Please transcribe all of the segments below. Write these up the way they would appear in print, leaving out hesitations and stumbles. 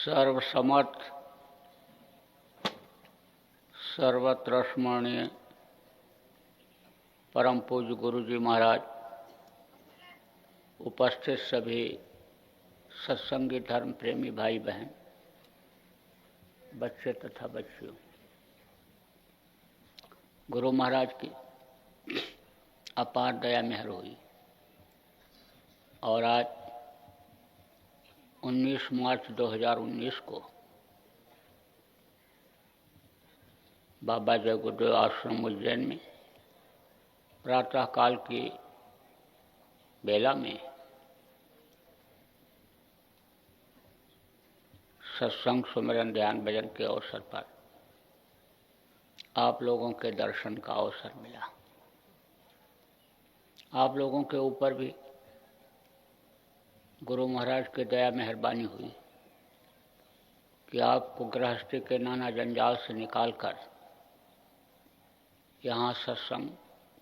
सर्वसमर्थ सर्वत्र स्मरणीय परम पूज्य गुरु जी महाराज, उपस्थित सभी सत्संगी धर्म प्रेमी भाई बहन, बच्चे तथा बच्चियों, गुरु महाराज की अपार दया मेहर हुई और आज 19 मार्च 2019 को बाबा जय गुरुदेव आश्रम उज्जैन में प्रातः काल की बेला में सत्संग सुमिरन ध्यान भजन के अवसर पर आप लोगों के दर्शन का अवसर मिला। आप लोगों के ऊपर भी गुरु महाराज की दया मेहरबानी हुई कि आपको गृहस्थी के नाना जंजाल से निकालकर यहाँ सत्संग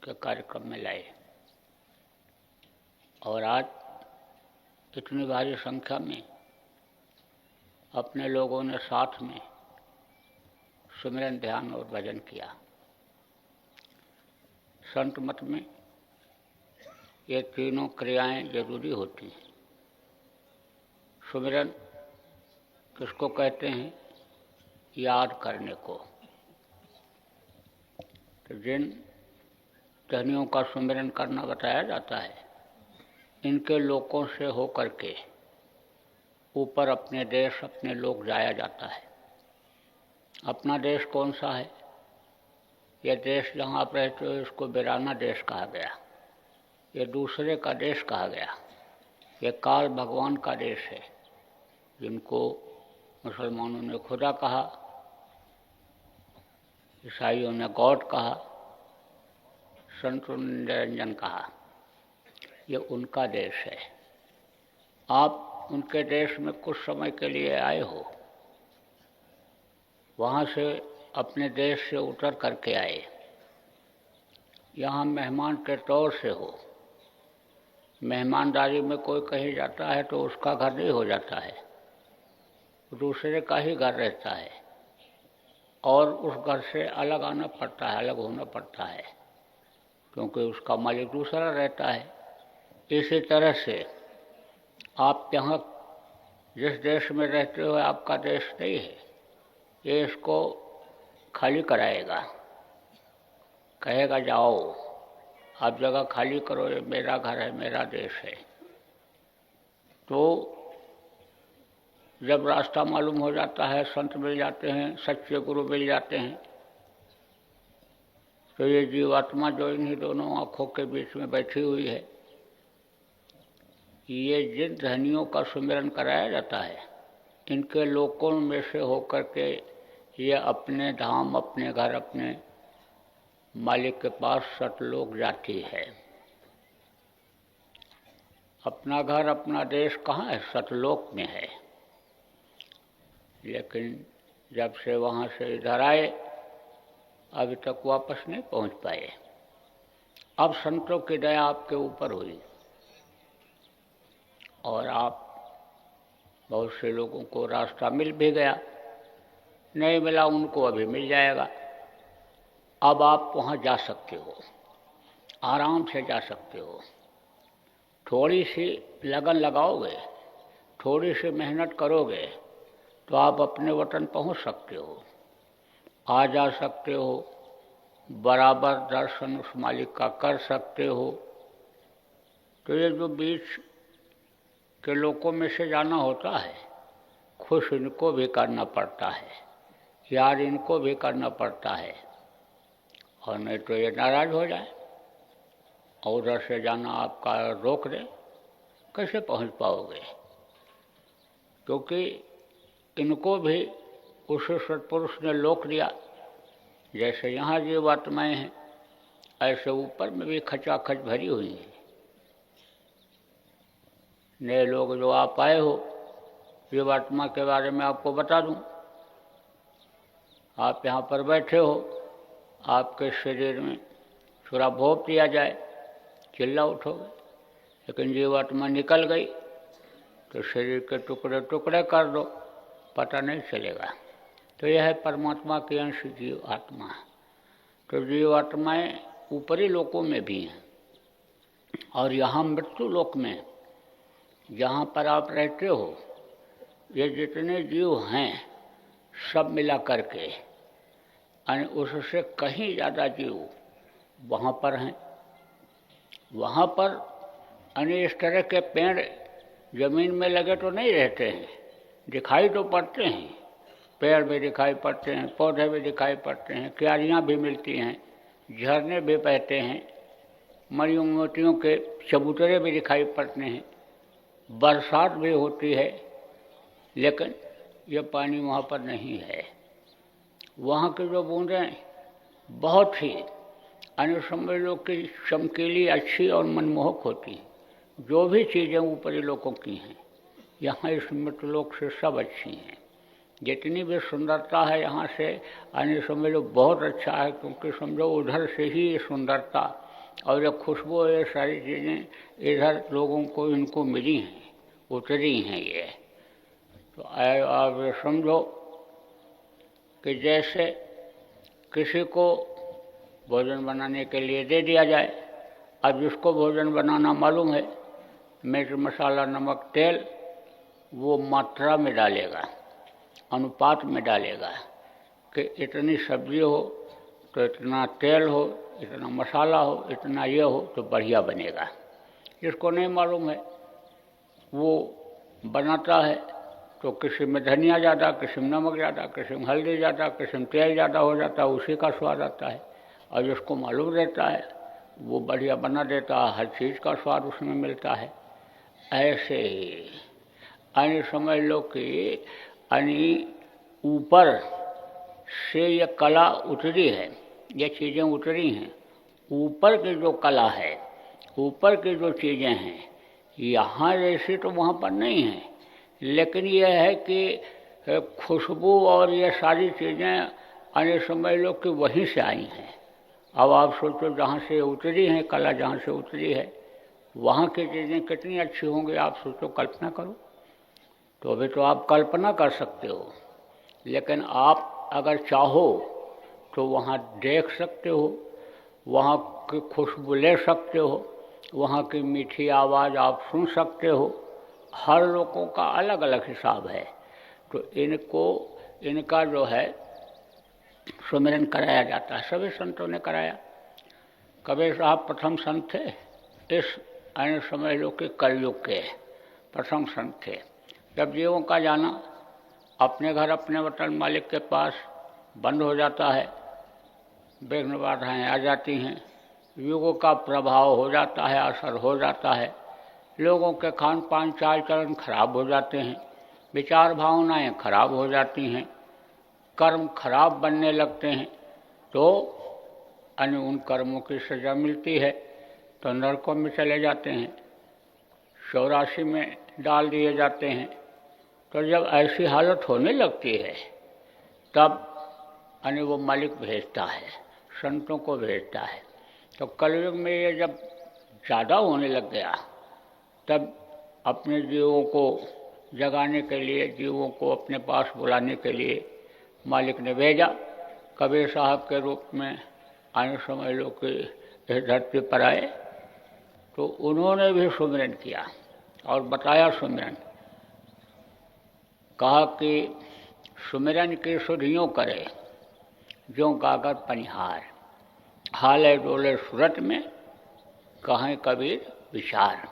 के कार्यक्रम में लाए और आज इतनी भारी संख्या में अपने लोगों ने साथ में सुमिरन ध्यान और भजन किया। संत मत में ये तीनों क्रियाएं जरूरी होती हैं। सुमिरन किसको कहते हैं? याद करने को। तो जिन धनियों का सुमिरन करना बताया जाता है, इनके लोकों से होकर के ऊपर अपने देश अपने लोग जाया जाता है। अपना देश कौन सा है? यह देश जहाँ आप रहते हो इसको वीराना देश कहा गया, ये दूसरे का देश कहा गया। ये काल भगवान का देश है, जिनको मुसलमानों ने खुदा कहा, ईसाइयों ने गॉड कहा, संतों ने निरंजन कहा। ये उनका देश है। आप उनके देश में कुछ समय के लिए आए हो, वहाँ से अपने देश से उतर करके आए, यहाँ मेहमान के तौर से हो। मेहमानदारी में कोई कहीं जाता है तो उसका घर नहीं हो जाता है, दूसरे का ही घर रहता है और उस घर से अलग आना पड़ता है, अलग होना पड़ता है, क्योंकि उसका मालिक दूसरा रहता है। इसी तरह से आप यहाँ जिस देश में रहते हो आपका देश नहीं है, ये इसको खाली कराएगा, कहेगा जाओ आप जगह खाली करो, ये मेरा घर है, मेरा देश है। तो जब रास्ता मालूम हो जाता है, संत मिल जाते हैं, सच्चे गुरु मिल जाते हैं, तो ये जीवात्मा जो इन्हीं दोनों आँखों के बीच में बैठी हुई है, ये जिन धनियों का सुमिरन कराया जाता है, इनके लोकों में से होकर के ये अपने धाम, अपने घर, अपने मालिक के पास सतलोक जाती है। अपना घर अपना देश कहाँ है? सतलोक में है। लेकिन जब से वहाँ से इधर आए अभी तक वापस नहीं पहुँच पाए। अब संतों की दया आपके ऊपर हुई और आप बहुत से लोगों को रास्ता मिल भी गया, नहीं मिला उनको अभी मिल जाएगा। अब आप वहाँ जा सकते हो, आराम से जा सकते हो। थोड़ी सी लगन लगाओगे, थोड़ी सी मेहनत करोगे तो आप अपने वतन पहुँच सकते हो, आ जा सकते हो, बराबर दर्शन उस मालिक का कर सकते हो। तो ये जो बीच के लोगों में से जाना होता है, खुश इनको भी करना पड़ता है, यार इनको भी करना पड़ता है, और नहीं तो ये नाराज हो जाए और उधर से जाना आपका रोक दे, कैसे पहुंच पाओगे? क्योंकि इनको भी उस सत्पुरुष ने लोक दिया। जैसे यहाँ जीवात्माएं हैं, ऐसे ऊपर में भी खचाखच भरी हुई है। नए लोग जो आप आए हो, जीवात्मा के बारे में आपको बता दूं। आप यहाँ पर बैठे हो, आपके शरीर में थोड़ा भोंप दिया जाए, चिल्ला उठोगे, लेकिन जीवात्मा निकल गई तो शरीर के टुकड़े टुकड़े कर दो, पता नहीं चलेगा। तो यह है परमात्मा के अंश जीव आत्मा। तो जीव आत्माएं ऊपरी लोकों में भी हैं, और यहाँ मृत्यु लोक में जहाँ पर आप रहते हो, ये जितने जीव हैं सब मिला करके यानी उससे कहीं ज़्यादा जीव वहाँ पर हैं। वहाँ पर यानी इस तरह के पेड़ जमीन में लगे तो नहीं रहते हैं, दिखाई तो पड़ते हैं, पेड़ भी दिखाई पड़ते हैं, पौधे भी दिखाई पड़ते हैं, क्यारियाँ भी मिलती हैं, झरने भी बहते हैं, मरियों मोतियों के चबूतरे भी दिखाई पड़ते हैं, बरसात भी होती है, लेकिन यह पानी वहाँ पर नहीं है। वहाँ की जो बूंदें बहुत ही अन्य समझ लो कि चमकीली, अच्छी और मनमोहक होती हैं। जो भी चीज़ें ऊपरी लोगों की हैं यहाँ इस मृत्यलोक से सब अच्छी हैं। जितनी भी सुंदरता है यहाँ से अन्य समझ लो बहुत अच्छा है, क्योंकि समझो उधर से ही ये सुंदरता और ये खुशबू, ये सारी चीज़ें इधर लोगों को इनको मिली हैं, उतरी हैं ये। तो आप समझो कि जैसे किसी को भोजन बनाने के लिए दे दिया जाए, अब जिसको भोजन बनाना मालूम है, मिर्च मसाला नमक तेल वो मात्रा में डालेगा, अनुपात में डालेगा कि इतनी सब्जी हो तो इतना तेल हो, इतना मसाला हो, इतना ये हो तो बढ़िया बनेगा। जिसको नहीं मालूम है वो बनाता है तो किसी में धनिया ज़्यादा, किसी में नमक ज़्यादा, किसी में हल्दी ज़्यादा, किसी में तेल ज़्यादा हो जाता है, उसी का स्वाद आता है। और जिसको मालूम रहता है वो बढ़िया बना देता है, हर चीज़ का स्वाद उसमें मिलता है। ऐसे ही यानी समझ लो कि यानी ऊपर से ये कला उतरी है, ये चीज़ें उतरी हैं। ऊपर की जो कला है, ऊपर की जो चीज़ें हैं यहाँ जैसी तो वहाँ पर नहीं है, लेकिन यह है कि खुशबू और ये सारी चीज़ें यानी समझ लो कि वहीं से आई हैं। अब आप सोचो जहाँ से उतरी हैं कला, जहाँ से उतरी है वहाँ की चीज़ें कितनी अच्छी होंगी, आप सोचो, कल्पना करो। तो अभी तो आप कल्पना कर सकते हो, लेकिन आप अगर चाहो तो वहाँ देख सकते हो, वहाँ की खुशबू ले सकते हो, वहाँ की मीठी आवाज़ आप सुन सकते हो। हर लोगों का अलग अलग हिसाब है। तो इनका जो है सुमिरन कराया जाता है, सभी संतों ने कराया। कबीर साहब प्रथम संत थे, इस अन्य समझ लो कि कलयुग के प्रथम संत थे। जब जीवों का जाना अपने घर अपने वतन मालिक के पास बंद हो जाता है, विघ्न बाधाएं आ जाती हैं, युगों का प्रभाव हो जाता है, असर हो जाता है, लोगों के खान पान चाल चलन खराब हो जाते हैं, विचार भावनाएं खराब हो जाती हैं, कर्म खराब बनने लगते हैं, तो अन्य उन कर्मों की सजा मिलती है, तो नरकों में चले जाते हैं, 84 में डाल दिए जाते हैं। तो जब ऐसी हालत होने लगती है तब अन्य वो मालिक भेजता है, संतों को भेजता है। तो कलयुग में ये जब ज़्यादा होने लग गया तब अपने जीवों को जगाने के लिए, जीवों को अपने पास बुलाने के लिए मालिक ने भेजा। कबीर साहब के रूप में आने समझ लो कि इस धरती पर आए, तो उन्होंने भी सुमिरन किया और बताया सुमिरन। कहा कि सुमिरन की सुधियों करे जो गागर पनिहार, हाले डोले सूरत में कहें कबीर विचार।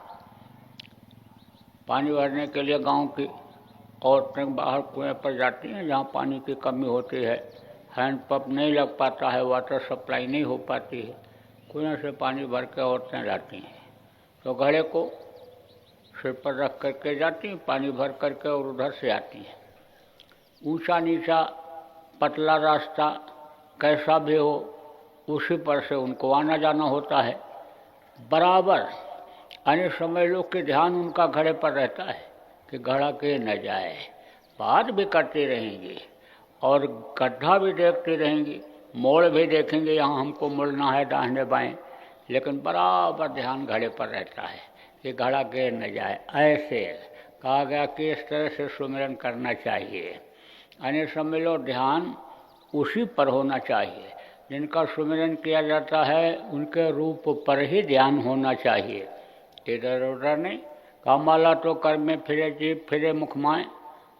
पानी भरने के लिए गांव की औरतें बाहर कुएं पर जाती हैं जहाँ पानी की कमी होती है, हैंडपंप नहीं लग पाता है, वाटर सप्लाई नहीं हो पाती है, कुएं से पानी भर के औरतें जाती हैं। तो घड़े को सिर पर रख करके जाती हैं, पानी भर करके और उधर से आती हैं। ऊंचा नीचा पतला रास्ता कैसा भी हो उसी पर से उनको आना जाना होता है। बराबर अन्य समझ लो कि ध्यान उनका घड़े पर रहता है कि घड़ा के न जाए। बात भी करती रहेंगी और गड्ढा भी देखती रहेंगी, मोड़ भी देखेंगे, यहाँ हमको मुड़ना है दाहिने बाएं, लेकिन बराबर ध्यान घड़े पर रहता है कि घड़ा गिर न जाए। ऐसे कहा गया कि इस तरह से सुमिरन करना चाहिए। यानी समझ लो ध्यान उसी पर होना चाहिए। जिनका सुमिरन किया जाता है उनके रूप पर ही ध्यान होना चाहिए, इधर उधर नहीं। कामाला तो कर में फिरे, जीभ फिरे मुख माए,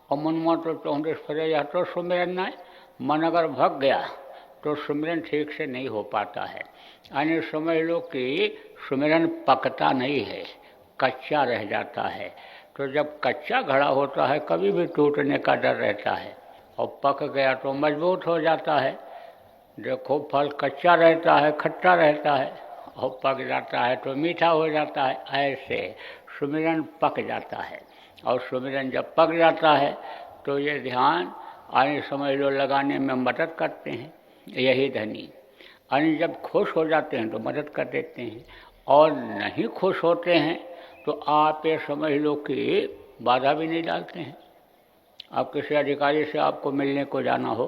और मनुआ तो चौंडिस फिरे, यह तो सुमिरन ना है। मन अगर भग गया तो सुमिरन ठीक से नहीं हो पाता है। यानी समझ लो कि सुमिरन पकता नहीं है, कच्चा रह जाता है। तो जब कच्चा घड़ा होता है कभी भी टूटने का डर रहता है, और पक गया तो मजबूत हो जाता है। देखो फल कच्चा रहता है, खट्टा रहता है, और पक जाता है तो मीठा हो जाता है। ऐसे सुमिरन पक जाता है, और सुमिरन जब पक जाता है तो ये ध्यान आने समझ लो लगाने में मदद करते हैं यही धनी। यानी जब खुश हो जाते हैं तो मदद कर देते हैं, और नहीं खुश होते हैं तो आप ये समझ लो कि बाधा भी नहीं डालते हैं। आप किसी अधिकारी से आपको मिलने को जाना हो,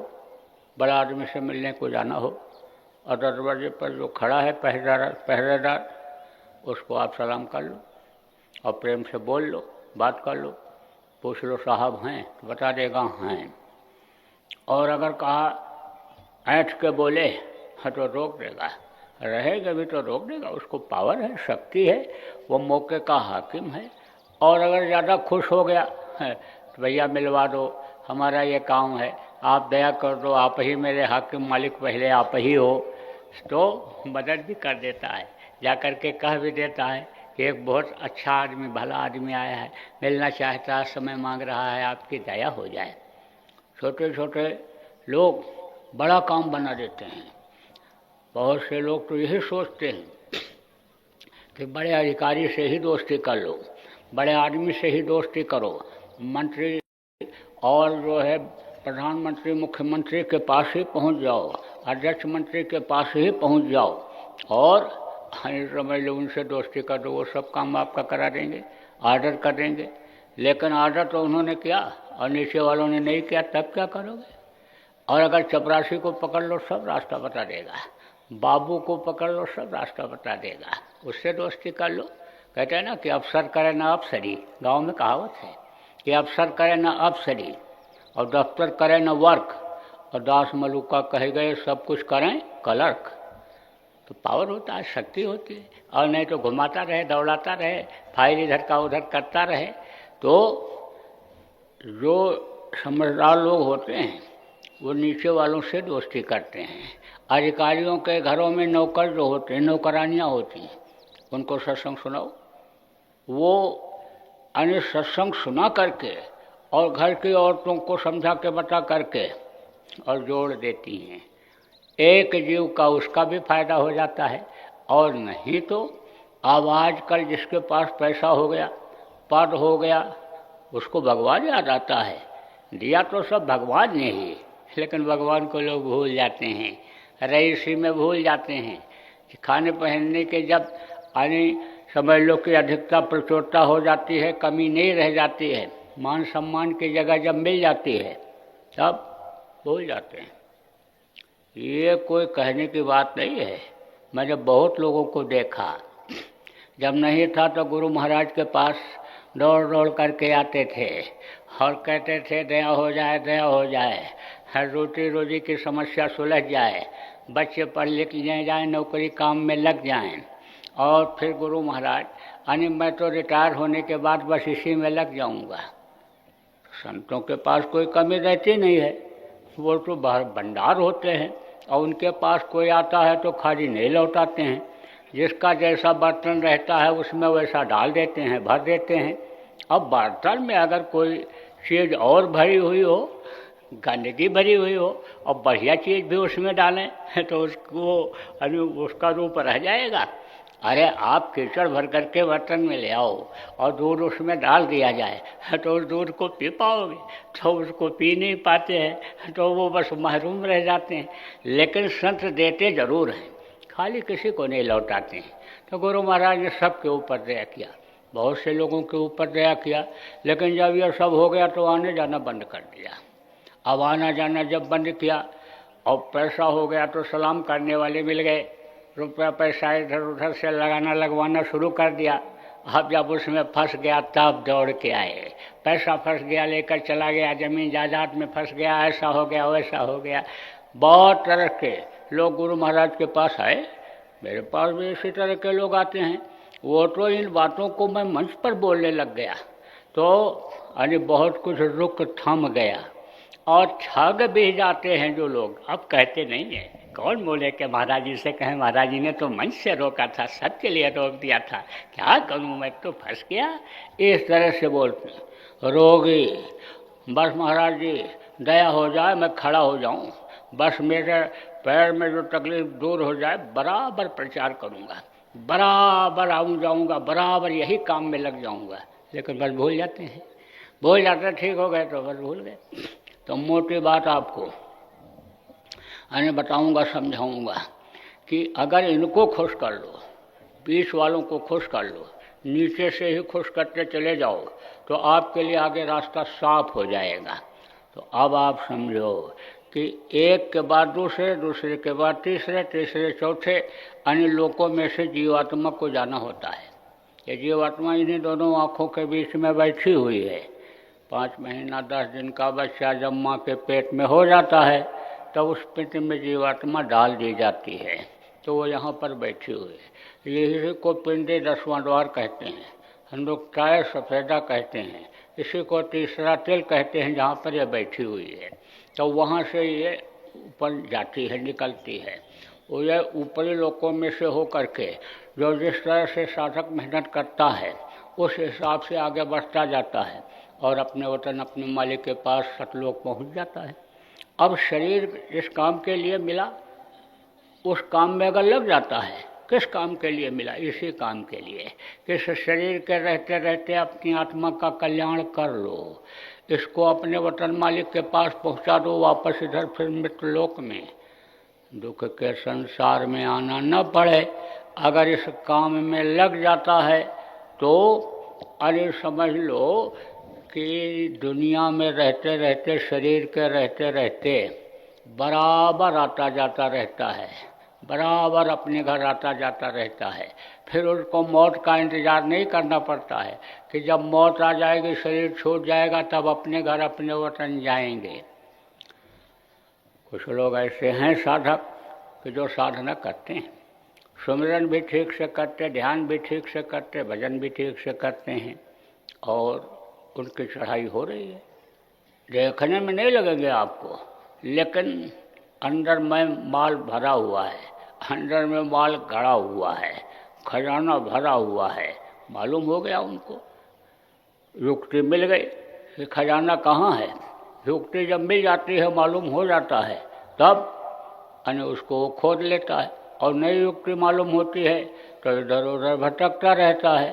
बड़ा आदमी से मिलने को जाना हो, और दरवाजे पर जो खड़ा है पहरेदार, उसको आप सलाम कर लो और प्रेम से बोल लो, बात कर लो, पूछ लो साहब हैं तो बता देगा हैं। और अगर कहा ऐंठ के बोले तो रोक देगा, रहेगा भी तो रोक देगा। उसको पावर है, शक्ति है, वो मौके का हाकिम है। और अगर ज़्यादा खुश हो गया है तो भैया मिलवा दो, हमारा ये काम है, आप दया कर दो, आप ही मेरे हाकिम मालिक पहले आप ही हो, तो मदद भी कर देता है। जा कर के कह भी देता है कि एक बहुत अच्छा आदमी, भला आदमी आया है, मिलना चाहता है, समय मांग रहा है, आपकी दया हो जाए। छोटे छोटे लोग बड़ा काम बना देते हैं। बहुत से लोग तो यही सोचते हैं कि बड़े अधिकारी से ही दोस्ती कर लो, बड़े आदमी से ही दोस्ती करो, मंत्री और जो है प्रधानमंत्री मुख्यमंत्री के पास ही पहुंच जाओ, अध्यक्ष मंत्री के पास ही पहुंच जाओ, और समझ लो उनसे दोस्ती कर दो, वो सब काम आपका करा देंगे, आर्डर कर देंगे। लेकिन आर्डर तो उन्होंने किया और नीचे वालों ने नहीं किया, तब क्या करोगे? और अगर चपरासी को पकड़ लो सब रास्ता बता देगा, बाबू को पकड़ लो सब रास्ता बता देगा, उससे दोस्ती कर लो। कहते हैं ना कि अफसर करे ना अफसरी, गांव में कहावत है कि अफसर करे ना अफसरी, और दफ्तर करे ना वर्क, और दास मलुका कहे गए सब कुछ करें क्लर्क। तो पावर होता है, शक्ति होती है। और नहीं तो घुमाता रहे, दौड़ाता रहे, फाइल इधर का उधर करता रहे। तो जो समझदार लोग होते हैं वो नीचे वालों से दोस्ती करते हैं। अधिकारियों के घरों में नौकर जो होते हैं, नौकरानियाँ होती हैं, उनको सत्संग सुनाओ, वो अन्य सत्संग सुना करके और घर की औरतों को समझा के बता करके और जोड़ देती हैं। एक जीव का उसका भी फायदा हो जाता है। और नहीं तो अब आजकल जिसके पास पैसा हो गया, पद हो गया, उसको भगवान याद आता है। दिया तो सब भगवान ने ही, लेकिन भगवान को लोग भूल जाते हैं, रईसी में भूल जाते हैं। खाने पहनने के जब यानी समझ लो कि अधिकता प्रचुरता हो जाती है, कमी नहीं रह जाती है, मान सम्मान की जगह जब मिल जाती है तब भूल जाते हैं। ये कोई कहने की बात नहीं है। मैंने बहुत लोगों को देखा, जब नहीं था तो गुरु महाराज के पास दौड़ दौड़ करके आते थे और कहते थे दया हो जाए, दया हो जाए, हर रोटी रोजी की समस्या सुलझ जाए, बच्चे पढ़ लिख जाएं, नौकरी काम में लग जाएं। और फिर गुरु महाराज यानी मैं तो रिटायर होने के बाद बस इसी में लग जाऊंगा। संतों के पास कोई कमी रहती नहीं है, वो तो बाहर भंडार होते हैं, और उनके पास कोई आता है तो खाली नहीं लौटाते हैं। जिसका जैसा बर्तन रहता है उसमें वैसा डाल देते हैं, भर देते हैं। अब बर्तन में अगर कोई चीज़ और भरी हुई हो, गंदगी भरी हुई हो, और बढ़िया चीज़ भी उसमें डालें तो उसका रूप रह जाएगा। अरे आप कीचड़ भर करके बर्तन में ले आओ और दूध उसमें डाल दिया जाए तो उस दूध को पी पाओगे? तो उसको पी नहीं पाते हैं, तो वो बस महरूम रह जाते हैं। लेकिन संत देते जरूर हैं, खाली किसी को नहीं लौटाते हैं। तो गुरु महाराज ने सबके ऊपर दया किया, बहुत से लोगों के ऊपर दया किया। लेकिन जब यह सब हो गया तो आने जाना बंद कर दिया। अब आना जाना जब बंद किया और पैसा हो गया तो सलाम करने वाले मिल गए, रुपया पैसा इधर उधर से लगाना लगवाना शुरू कर दिया। अब जब उसमें फंस गया तब दौड़ के आए, पैसा फंस गया लेकर चला गया, जमीन जायदाद में फंस गया, ऐसा हो गया वैसा हो गया। बहुत तरह के लोग गुरु महाराज के पास आए, मेरे पास भी इसी तरह के लोग आते हैं। वो तो इन बातों को मैं मंच पर बोलने लग गया तो अरे बहुत कुछ रुक थम गया और ठग भी जाते हैं जो लोग, अब कहते नहीं है। कौन बोले कि महाराज जी से कहें महाराज जी ने तो मंच से रोका था, सबके लिए रोक दिया था, क्या करूं मैं तो फंस गया, इस तरह से बोलते। रोगी बस महाराज जी दया हो जाए मैं खड़ा हो जाऊं, बस मेरे पैर में जो तकलीफ दूर हो जाए, बराबर प्रचार करूंगा, बराबर आऊँ जाऊंगा, बराबर यही काम में लग जाऊंगा। लेकिन बस भूल जाते हैं, भूल जाते, ठीक हो गए तो बस भूल गए। तो मोटी बात आपको अरे बताऊंगा, समझाऊंगा कि अगर इनको खुश कर लो, बीच वालों को खुश कर लो, नीचे से ही खुश करते चले जाओ तो आपके लिए आगे रास्ता साफ हो जाएगा। तो अब आप समझो कि एक के बाद दूसरे, दूसरे के बाद तीसरे, तीसरे चौथे अन्य लोकों में से जीवात्मा को जाना होता है। ये जीवात्मा इन्हीं दोनों आँखों के बीच में बैठी हुई है। 5 महीना 10 दिन का बच्चा जब माँ के पेट में हो जाता है तब उस पेट में जीवात्मा डाल दी जाती है, तो वो यहाँ पर बैठी हुई है। यही को पिंडी 10वां द्वार कहते हैं, हम लोग टायर सफ़ेदा कहते हैं, इसी को तीसरा तिल कहते हैं जहाँ पर यह बैठी हुई है। तो वहाँ से ये ऊपर जाती है, निकलती है। वो यह ऊपरी लोकों में से हो करके जो जिस तरह से साधक मेहनत करता है उस हिसाब से आगे बढ़ता जाता है और अपने वतन अपने मालिक के पास सतलोक पहुँच जाता है। अब शरीर जिस काम के लिए मिला उस काम में अगर लग जाता है, किस काम के लिए मिला, इसी काम के लिए कि इस शरीर के रहते रहते अपनी आत्मा का कल्याण कर लो, इसको अपने वतन मालिक के पास पहुंचा दो, वापस इधर फिर मृत्युलोक में दुख के संसार में आना न पड़े। अगर इस काम में लग जाता है तो अरे समझ लो कि दुनिया में रहते रहते, शरीर के रहते रहते बराबर आता जाता रहता है, बराबर अपने घर आता जाता रहता है। फिर उसको मौत का इंतज़ार नहीं करना पड़ता है कि जब मौत आ जाएगी, शरीर छूट जाएगा, तब अपने घर अपने वतन जाएंगे। कुछ लोग ऐसे हैं साधक कि जो साधना करते हैं, सुमिरन भी ठीक से करते, ध्यान भी ठीक से करते, भजन भी ठीक से करते हैं और उनकी चढ़ाई हो रही है। देखने में नहीं लगेंगे आपको, लेकिन अंदर में माल भरा हुआ है, अंदर में माल गड़ा हुआ है, खजाना भरा हुआ है। मालूम हो गया उनको, युक्ति मिल गई कि खजाना कहाँ है। युक्ति जब मिल जाती है, मालूम हो जाता है, तब अन्य उसको खोद लेता है। और नई युक्ति मालूम होती है तो इधर उधर भटकता रहता है।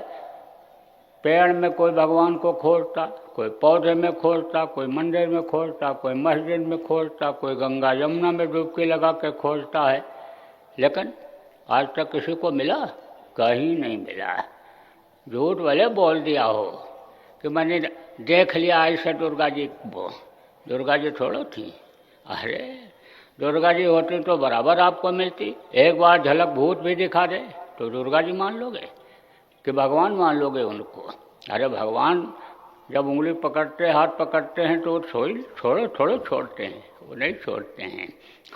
पेड़ में कोई भगवान को खोजता, कोई पौधे में खोजता, कोई मंदिर में खोजता, कोई मस्जिद में खोजता, कोई गंगा यमुना में डुबकी लगा के खोजता है, लेकिन आज तक किसी को मिला? कहीं नहीं मिला। झूठ भले बोल दिया हो कि मैंने देख लिया ऐसे दुर्गा जी को, दुर्गा जी थोड़ो थी। अरे दुर्गा जी होती तो बराबर आपको मिलती। एक बार झलक भूत भी दिखा दे तो दुर्गा जी मान लोगे कि भगवान मान लोगे उनको? अरे भगवान जब उंगली पकड़ते, हाथ पकड़ते हैं तो थोड़े छोड़ते हैं, वो नहीं छोड़ते हैं।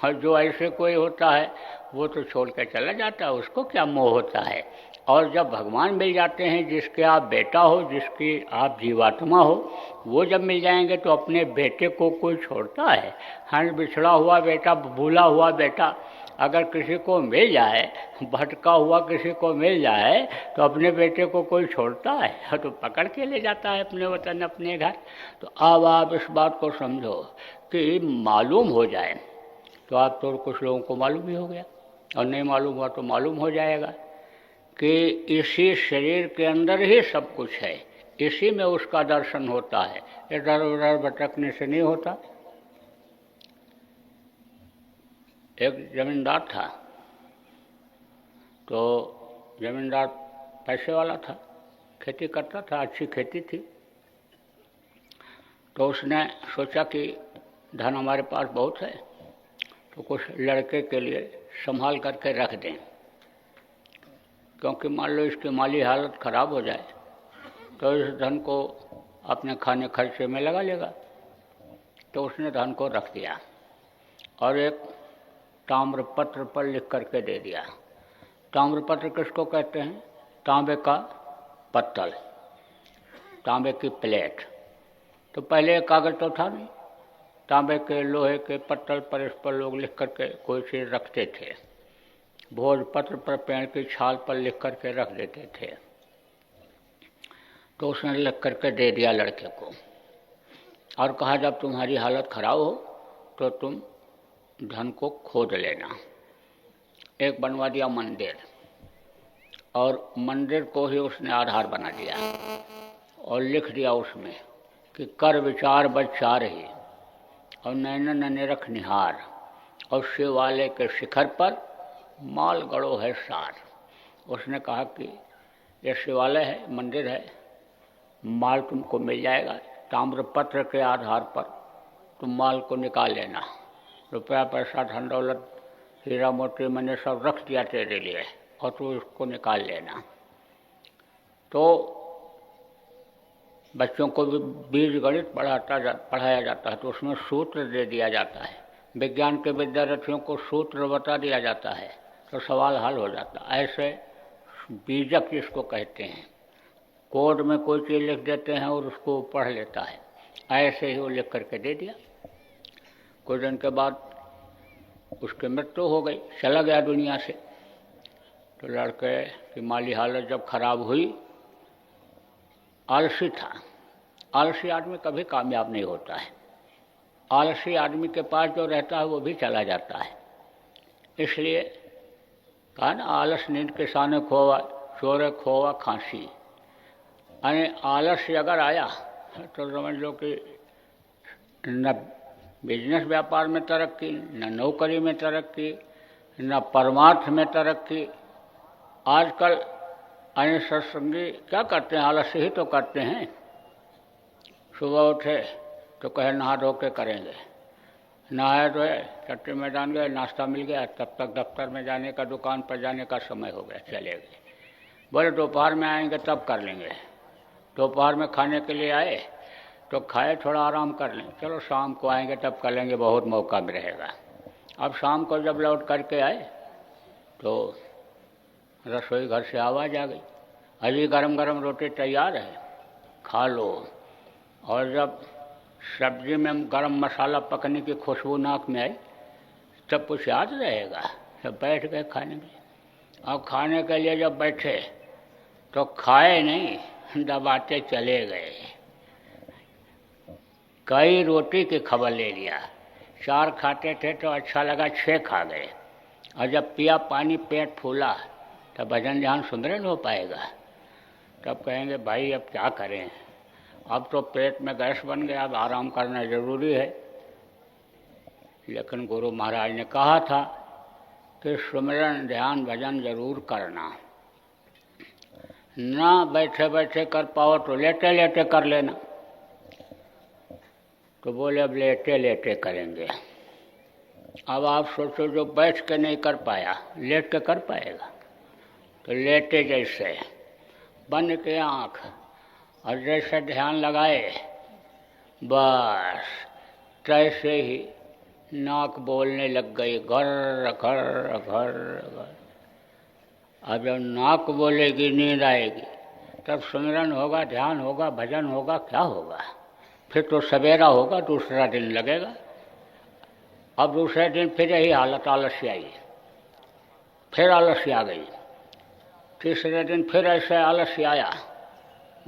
और जो ऐसे कोई होता है वो तो छोड़ कर चला जाता है, उसको क्या मोह होता है। और जब भगवान मिल जाते हैं, जिसके आप बेटा हो, जिसकी आप जीवात्मा हो, वो जब मिल जाएंगे तो अपने बेटे को कोई छोड़ता है? हाँ, बिछड़ा हुआ बेटा, भूला हुआ बेटा अगर किसी को मिल जाए, भटका हुआ किसी को मिल जाए, तो अपने बेटे को कोई छोड़ता है? तो पकड़ के ले जाता है अपने वतन अपने घर। तो अब आप इस बात को समझो कि मालूम हो जाए तो आप तो कुछ लोगों को मालूम ही हो गया, और नहीं मालूम हुआ तो मालूम हो जाएगा कि इसी शरीर के अंदर ही सब कुछ है, इसी में उसका दर्शन होता है, इधर उधर भटकने से नहीं होता। एक जमींदार था, तो जमींदार पैसे वाला था, खेती करता था, अच्छी खेती थी। तो उसने सोचा कि धन हमारे पास बहुत है, तो कुछ लड़के के लिए संभाल करके रख दें। क्योंकि मान लो इसकी माली हालत खराब हो जाए तो इस धन को अपने खाने खर्चे में लगा लेगा। तो उसने धन को रख दिया और एक ताम्रपत्र पर लिख करके दे दिया। ताम्रपत्र किसको कहते हैं? तांबे का पत्तल, तांबे की प्लेट। तो पहले कागज तो था नहीं, तांबे के लोहे के पत्तल पर इस पर लोग लिख करके कोई चीज़ रखते थे। भोजपत्र पर पेड़ की छाल पर लिख करके रख देते थे। तो उसने लिख करके दे दिया लड़के को और कहा जब तुम्हारी हालत खराब हो तो तुम धन को खोद लेना। एक बनवा दिया मंदिर, और मंदिर को ही उसने आधार बना दिया और लिख दिया उसमें कि कर विचार बचार ही और नैनन निरख निहार और शिवालय के शिखर पर माल गड़ो है सार। उसने कहा कि यह शिवालय है, मंदिर है, माल तुमको मिल जाएगा। ताम्रपत्र के आधार पर तुम माल को निकाल लेना। रुपया पैसा धन दौलत हीरा मोती मैंने सब रख दिया तेरे लिए और तू इसको निकाल लेना। तो बच्चों को भी बीज गणित पढ़ाया जाता है तो उसमें सूत्र दे दिया जाता है। विज्ञान के विद्यार्थियों को सूत्र बता दिया जाता है तो सवाल हल हो जाता है। ऐसे बीजक जिसको कहते हैं, कोड में कोई चीज़ लिख देते हैं और उसको पढ़ लेता है, ऐसे ही वो लिख करके दे दिया। कुछ दिन के बाद उसकी मृत्यु हो गई, चला गया दुनिया से। तो लड़के की माली हालत जब खराब हुई, आलसी था। आलसी आदमी कभी कामयाब नहीं होता है। आलसी आदमी के पास जो रहता है वो भी चला जाता है। इसलिए कहा ना, आलस नींद के साने खोवा, चोरे खोवा खांसी। यानी आलस्य अगर आया तो समझ लो कि न बिजनेस व्यापार में तरक्की, न नौकरी में तरक्की, न परमार्थ में तरक्की। आजकल अन्य सत्संगी क्या करते हैं? आलस्य ही तो करते हैं। सुबह उठे तो कहे नहा धो के करेंगे, नहाए धोए चट्टी मैदान गए, नाश्ता मिल गया, तब तक दफ्तर में जाने का, दुकान पर जाने का समय हो गया, चले गए। बोले दोपहर में आएंगे तब कर लेंगे। दोपहर में खाने के लिए आए तो खाए, थोड़ा आराम कर लें, चलो शाम को आएंगे तब कर लेंगे, बहुत मौका भी रहेगा। अब शाम को जब लौट करके आए तो रसोई घर से आवाज़ आ गई, अभी गरम गरम रोटी तैयार है, खा लो। और जब सब्जी में गरम मसाला पकने की खुशबू नाक में आई तब कुछ याद रहेगा। सब बैठ गए खाने के लिए। अब खाने के लिए जब बैठे तो खाए नहीं, दबाते चले गए। कई रोटी की खबर ले लिया। 4 खाते थे तो अच्छा लगा, 6 खा गए। और जब पिया पानी, पेट फूला, तब भजन ध्यान सुंदर हो पाएगा। तब कहेंगे भाई अब क्या करें, अब तो पेट में गैस बन गया, अब आराम करना जरूरी है। लेकिन गुरु महाराज ने कहा था कि सुमिरन ध्यान भजन जरूर करना। ना बैठे बैठे कर पाओ तो लेटे लेटे कर लेना। तो बोले अब लेटे लेटे करेंगे। अब आप सोचो जो बैठ के नहीं कर पाया, लेट के कर पाएगा। तो लेटे जैसे बंद के आँख और जैसे ध्यान लगाए, बस तैसे ही नाक बोलने लग गई, घर घर घर घर। अब जब नाक बोलेगी, नींद आएगी, तब सुमिरन होगा, ध्यान होगा, भजन होगा, क्या होगा? फिर तो सवेरा होगा, दूसरा दिन लगेगा। अब दूसरे दिन फिर यही हालत, आलस्य आई, फिर आलस्य आ गई। तीसरे दिन फिर ऐसे आलस्य आया,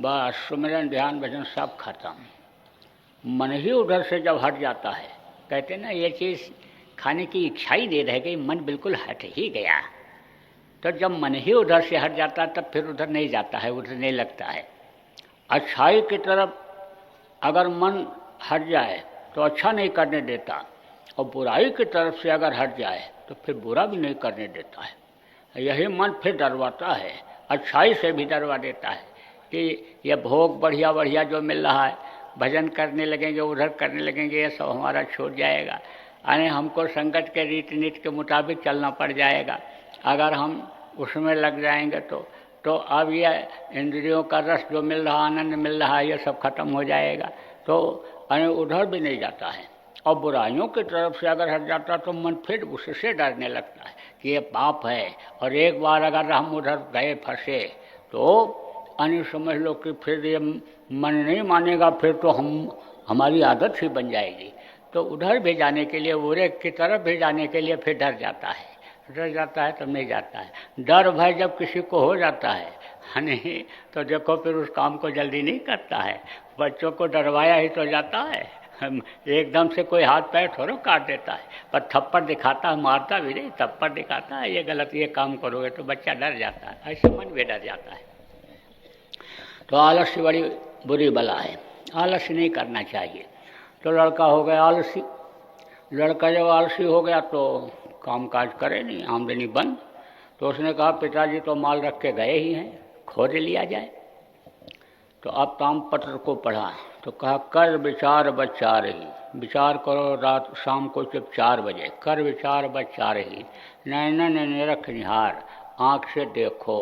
बस सुमिरन ध्यान भजन सब खत्म। मन ही उधर से जब हट जाता है, कहते ना ये चीज़ खाने की इच्छा ही नहीं रह गई, मन बिल्कुल हट ही गया। तो जब मन ही उधर से हट जाता है तब फिर उधर नहीं जाता है, उधर नहीं लगता है। अच्छाई की तरफ अगर मन हट जाए तो अच्छा नहीं करने देता, और बुराई की तरफ से अगर हट जाए तो फिर बुरा भी नहीं करने देता है। यही मन फिर डरवाता है, अच्छाई से भी डरवा देता है कि यह भोग बढ़िया बढ़िया जो मिल रहा है, भजन करने लगेंगे, उधर करने लगेंगे, ये सब हमारा छूट जाएगा। यानी हमको संगत के रीति नीति के मुताबिक चलना पड़ जाएगा। अगर हम उसमें लग जाएंगे तो अब ये इंद्रियों का रस जो मिल रहा, आनंद मिल रहा है, ये सब खत्म हो जाएगा। तो उधर भी नहीं जाता है। और बुराइयों की तरफ से अगर हट जाता तो मन फिर उससे डरने लगता है कि ये पाप है, और एक बार अगर हम उधर गए फंसे तो समझ लो कि फिर ये मन नहीं मानेगा, फिर तो हमारी आदत ही बन जाएगी। तो उधर भी जाने के लिए, बुरे की तरफ भी जाने के लिए फिर डर जाता है तब नहीं जाता है। डर भय जब किसी को हो जाता है नहीं, तो देखो फिर उस काम को जल्दी नहीं करता है। बच्चों को डरवाया ही तो जाता है, एकदम से कोई हाथ पैर थोड़ा काट देता है, पर थप्पड़ दिखाता है, मारता भी नहीं, थप्पड़ दिखाता है, ये गलत, ये काम करोगे तो बच्चा डर जाता है, ऐसे मन भी डर जाता है। तो आलस्य बड़ी बुरी बला है, आलस्य नहीं करना चाहिए। तो लड़का हो गया आलसी। लड़का जब आलसी हो गया तो काम काज करे नहीं, आमदनी बंद। तो उसने कहा पिताजी तो माल रख के गए ही हैं, खोज लिया जाए। तो अब तामपत्र को पढ़ा तो कहा कर विचार बच्चा रही, विचार करो रात शाम को जब 4 बजे, कर विचार बच्चा रही, नैनन निरख निहार, आँख से देखो,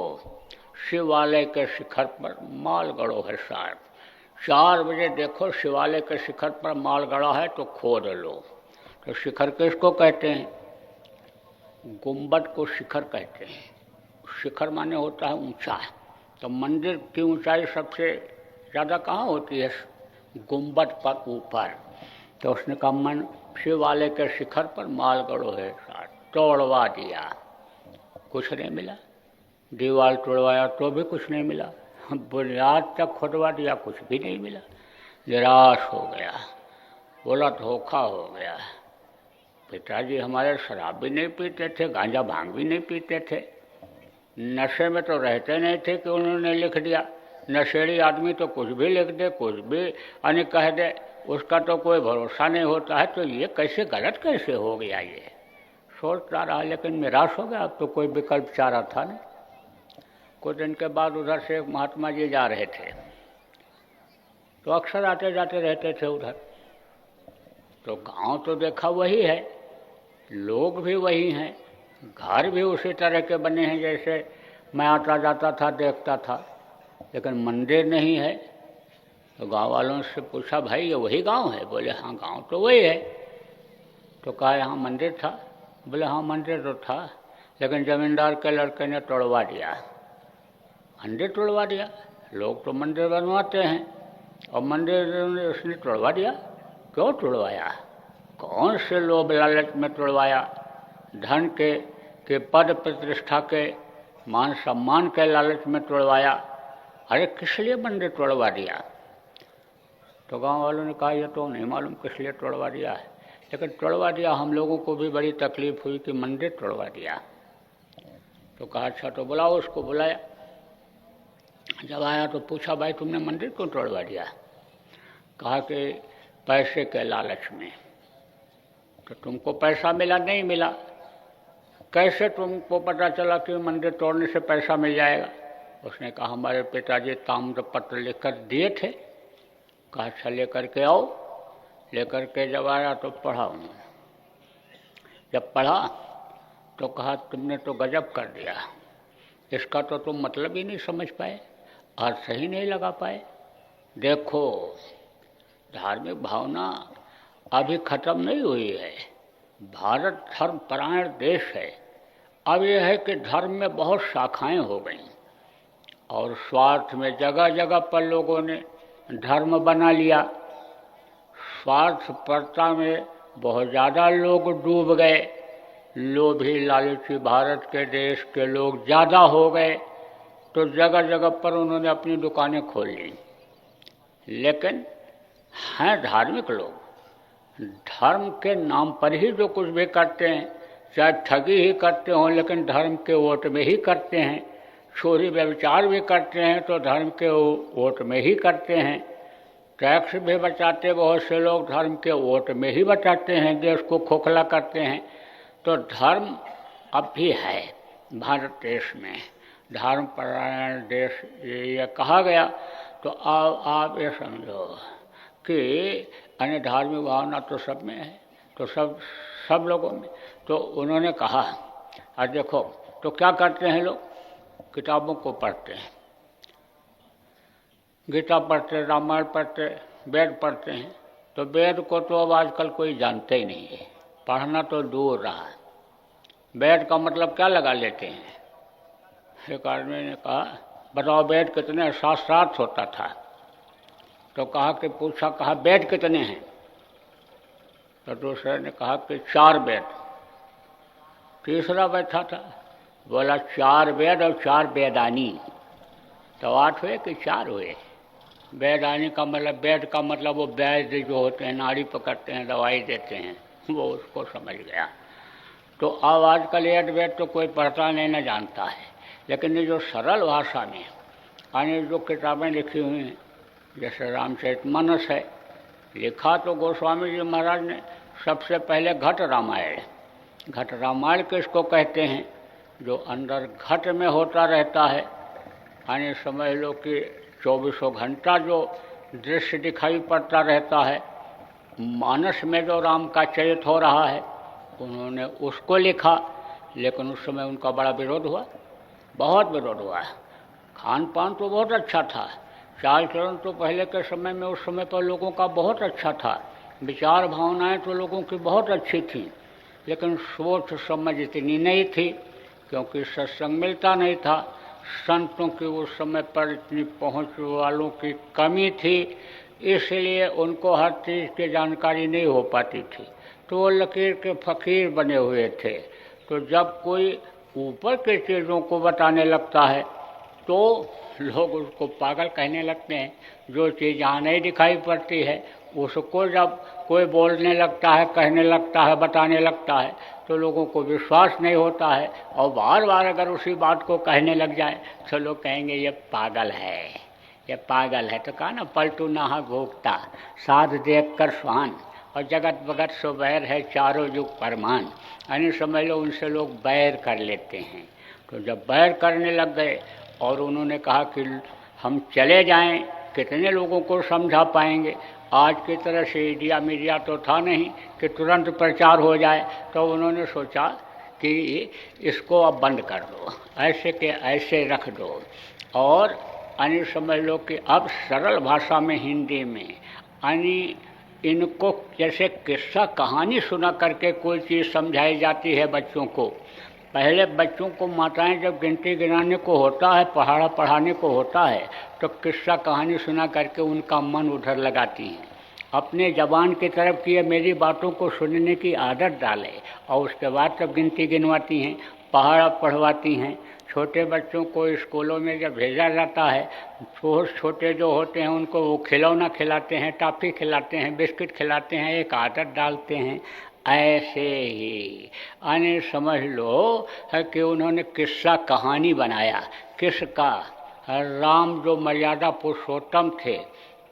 शिवालय के शिखर पर माल गड़ो है सार। 4 बजे देखो शिवालय के शिखर पर माल गड़ा है तो खोद लो। तो शिखर किसको कहते हैं? गुंबद को शिखर कहते हैं। शिखर माने होता है ऊंचा। तो मंदिर की ऊंचाई सबसे ज़्यादा कहाँ होती है? गुंबद पर ऊपर। तो उसने कहा मन शिवालय के शिखर पर माल गड़ो है सार, तोड़वा दिया, कुछ नहीं मिला। दीवार तोड़वाया तो भी कुछ नहीं मिला, बुनियाद तक खुदवा दिया, कुछ भी नहीं मिला। निराश हो गया, बोला धोखा हो गया। पिताजी हमारे शराब भी नहीं पीते थे, गांजा भांग भी नहीं पीते थे, नशे में तो रहते नहीं थे कि उन्होंने लिख दिया। नशेड़ी आदमी तो कुछ भी लिख दे, कुछ भी कह दे, उसका तो कोई भरोसा नहीं होता है। तो ये कैसे गलत कैसे हो गया, ये सोचता रहा, लेकिन निराश हो गया। अब तो कोई विकल्प चारा था नहीं। कुछ दिन के बाद उधर से एक महात्मा जी जा रहे थे, तो अक्सर आते जाते रहते थे उधर। तो गांव तो देखा वही है, लोग भी वही हैं, घर भी उसी तरह के बने हैं जैसे मैं आता जाता था देखता था, लेकिन मंदिर नहीं है। तो गांव वालों से पूछा भाई ये वही गांव है? बोले हाँ गांव तो वही है। तो कहा यहाँ मंदिर था? बोले हाँ मंदिर तो था, लेकिन जमींदार के लड़के ने तोड़वा दिया, मंदिर तोड़वा दिया। लोग तो मंदिर बनवाते हैं और मंदिर उसने तोड़वा दिया। क्यों तोड़वाया? कौन से लोभ लालच में तोड़वाया? धन के पद प्रतिष्ठा के मान सम्मान के लालच में तोड़वाया। अरे किस लिए मंदिर तोड़वा दिया? तो गांव वालों ने कहा ये तो नहीं मालूम किस लिए तोड़वा दिया है, लेकिन तोड़वा दिया। हम लोगों को भी बड़ी तकलीफ हुई कि मंदिर तोड़वा दिया। तो कहा अच्छा तो बुलाओ। उसको बुलाया। जब आया तो पूछा भाई तुमने मंदिर क्यों तोड़वा दिया? कहा कि पैसे के लालच में। तो तुमको पैसा मिला? नहीं मिला। कैसे तुमको पता चला कि मंदिर तोड़ने से पैसा मिल जाएगा? उसने कहा हमारे पिताजी ताम्रपत्र लेकर दिए थे। कहा अच्छा लेकर के आओ। लेकर के जब आया तो पढ़ा उन्होंने। जब पढ़ा तो कहा तुमने तो गजब कर दिया, इसका तो तुम मतलब ही नहीं समझ पाए, अर्थ ही नहीं लगा पाए। देखो धार्मिक भावना अभी खत्म नहीं हुई है। भारत धर्मपरायण देश है। अब यह है कि धर्म में बहुत शाखाएं हो गई और स्वार्थ में जगह जगह पर लोगों ने धर्म बना लिया। स्वार्थपरता में बहुत ज़्यादा लोग डूब गए। लोभी लालची भारत के देश के लोग ज़्यादा हो गए, तो जगह जगह पर उन्होंने अपनी दुकानें खोल ली। लेकिन हैं धार्मिक लोग, धर्म के नाम पर ही जो कुछ भी करते हैं, चाहे ठगी ही करते हों लेकिन धर्म के वोट में ही करते हैं, चोरी व्यभिचार भी करते हैं तो धर्म के वोट में ही करते हैं, टैक्स भी बचाते बहुत से लोग धर्म के वोट में ही बचाते हैं, देश को खोखला करते हैं। तो धर्म अब भी है भारत देश में, धर्मपरायण देश ये कहा गया। तो आप ये समझो कि अन्य धार्मिक भावना तो सब में है, तो सब लोगों में। तो उन्होंने कहा और देखो तो क्या करते हैं लोग, किताबों को पढ़ते हैं, गीता पढ़ते, रामायण पढ़ते, वेद पढ़ते हैं। तो वेद को तो अब आजकल कोई जानते ही नहीं है, पढ़ना तो दूर रहा है। वेद का मतलब क्या लगा लेते हैं। एक आदमी ने कहा, बताओ वेद कितने, 7 होता था। तो कहा कि पूछा, कहा वेद कितने हैं। तो दूसरे ने कहा कि 4 वेद। तीसरा बैठा था, बोला 4 वेद और 4 वेदानी। तो 8 हुए कि 4 हुए। वेदानी का मतलब, वेद का मतलब वो वैद्य जो होते हैं, नाड़ी पकड़ते हैं, दवाई देते हैं, वो उसको समझ गया। तो अब आजकल वेद तो कोई पढ़ता नहीं, न जानता है। लेकिन ये जो सरल भाषा में यानी जो किताबें लिखी हुई हैं, जैसे रामचरितमानस है, लिखा तो गोस्वामी जी महाराज ने सबसे पहले घट रामायण। घट रामायण किसको कहते हैं, जो अंदर घट में होता रहता है, यानी समझ लो कि 24 घंटा जो दृश्य दिखाई पड़ता रहता है, मानस में जो राम का चरित्र हो रहा है, उन्होंने उसको लिखा। लेकिन उस समय उनका बड़ा विरोध हुआ, बहुत विरोध हुआ। खान पान तो बहुत अच्छा था, चाल चलन तो पहले के समय में, उस समय पर लोगों का बहुत अच्छा था, विचार भावनाएं तो लोगों की बहुत अच्छी थी, लेकिन सोच समझ इतनी नहीं थी, क्योंकि सत्संग मिलता नहीं था। संतों की उस समय पर इतनी पहुंच वालों की कमी थी, इसलिए उनको हर चीज़ की जानकारी नहीं हो पाती थी। तो वो लकीर के फ़कीर बने हुए थे। तो जब कोई ऊपर की चीज़ों को बताने लगता है तो लोग उसको पागल कहने लगते हैं। जो चीज़ यहाँ नहीं दिखाई पड़ती है उसको जब कोई बोलने लगता है, कहने लगता है, बताने लगता है, तो लोगों को विश्वास नहीं होता है। और बार बार अगर उसी बात को कहने लग जाए तो लोग कहेंगे ये पागल है, ये पागल है। तो कहा ना, पलटू नाहा भोगता, साध देख कर स्वान, और जगत भगत सो बैर है, चारों युग परमान। यानी समझ लो उनसे लोग बैर कर लेते हैं। तो जब बैर करने लग गए और उन्होंने कहा कि हम चले जाएं, कितने लोगों को समझा पाएंगे। आज की तरह से मीडिया तो था नहीं कि तुरंत प्रचार हो जाए। तो उन्होंने सोचा कि इसको अब बंद कर दो, ऐसे के ऐसे रख दो, और यानी समझ लो कि अब सरल भाषा में, हिंदी में, यानी इनको जैसे किस्सा कहानी सुना करके कोई चीज़ समझाई जाती है बच्चों को। पहले बच्चों को माताएं जब गिनती गिनाने को होता है, पढ़ाने को होता है, तो किस्सा कहानी सुना करके उनका मन उधर लगाती हैं, अपने ज़बान की तरफ की मेरी बातों को सुनने की आदत डाले, और उसके बाद तब गिनती गिनवाती हैं, पहाड़ा पढ़वाती हैं। छोटे बच्चों को स्कूलों में जब भेजा जाता है, छोटे जो होते हैं उनको वो खिलौना खिलाते हैं, टॉफ़ी खिलाते हैं, बिस्किट खिलाते हैं, एक आदत डालते हैं। ऐसे ही यानी समझ लो है कि उन्होंने किस्सा कहानी बनाया। किसका? राम जो मर्यादा पुरुषोत्तम थे,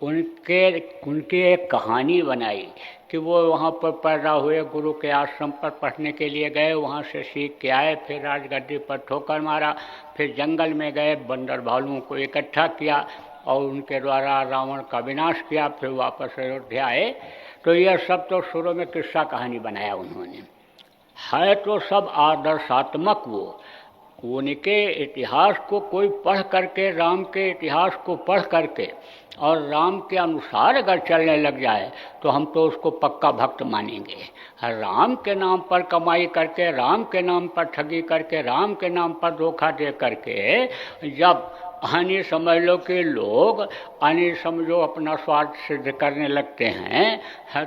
उनकी एक कहानी बनाई कि वो वहाँ पर पैदा हुए, गुरु के आश्रम पर पढ़ने के लिए गए, वहाँ से सीख के आए, फिर राजगद्दी पर ठोकर मारा, फिर जंगल में गए, बंदर भालुओं को इकट्ठा किया और उनके द्वारा रावण का विनाश किया, फिर वापस अयोध्या आए। तो यह सब तो शुरू में किस्सा कहानी बनाया उन्होंने। है तो सब आदर्शात्मक। वो उनके इतिहास को कोई पढ़ करके, राम के इतिहास को पढ़ करके और राम के अनुसार अगर चलने लग जाए तो हम तो उसको पक्का भक्त मानेंगे। राम के नाम पर कमाई करके, राम के नाम पर ठगी करके, राम के नाम पर धोखा दे करके जब हानि समझ लो कि लोग हानि समझो अपना स्वार्थ सिद्ध करने लगते हैं,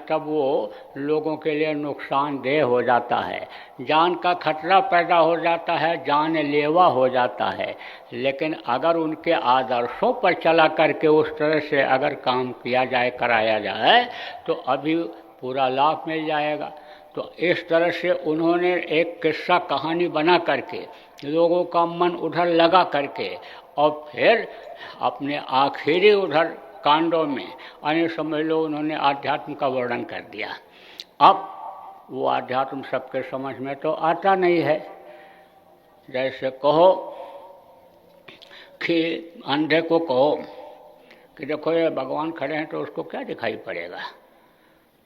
तब वो लोगों के लिए नुकसानदेह हो जाता है, जान का खतरा पैदा हो जाता है, जानलेवा हो जाता है। लेकिन अगर उनके आदर्शों पर चला करके उस तरह से अगर काम किया जाए, कराया जाए, तो अभी पूरा लाभ मिल जाएगा। तो इस तरह से उन्होंने एक किस्सा कहानी बना करके लोगों का मन उधर लगा करके और फिर अपने आखिरी उधर कांडों में यानी समझ लो उन्होंने आध्यात्म का वर्णन कर दिया। अब वो आध्यात्म सबके समझ में तो आता नहीं है। जैसे कहो कि अंधे को कहो कि देखो ये भगवान खड़े हैं, तो उसको क्या दिखाई पड़ेगा?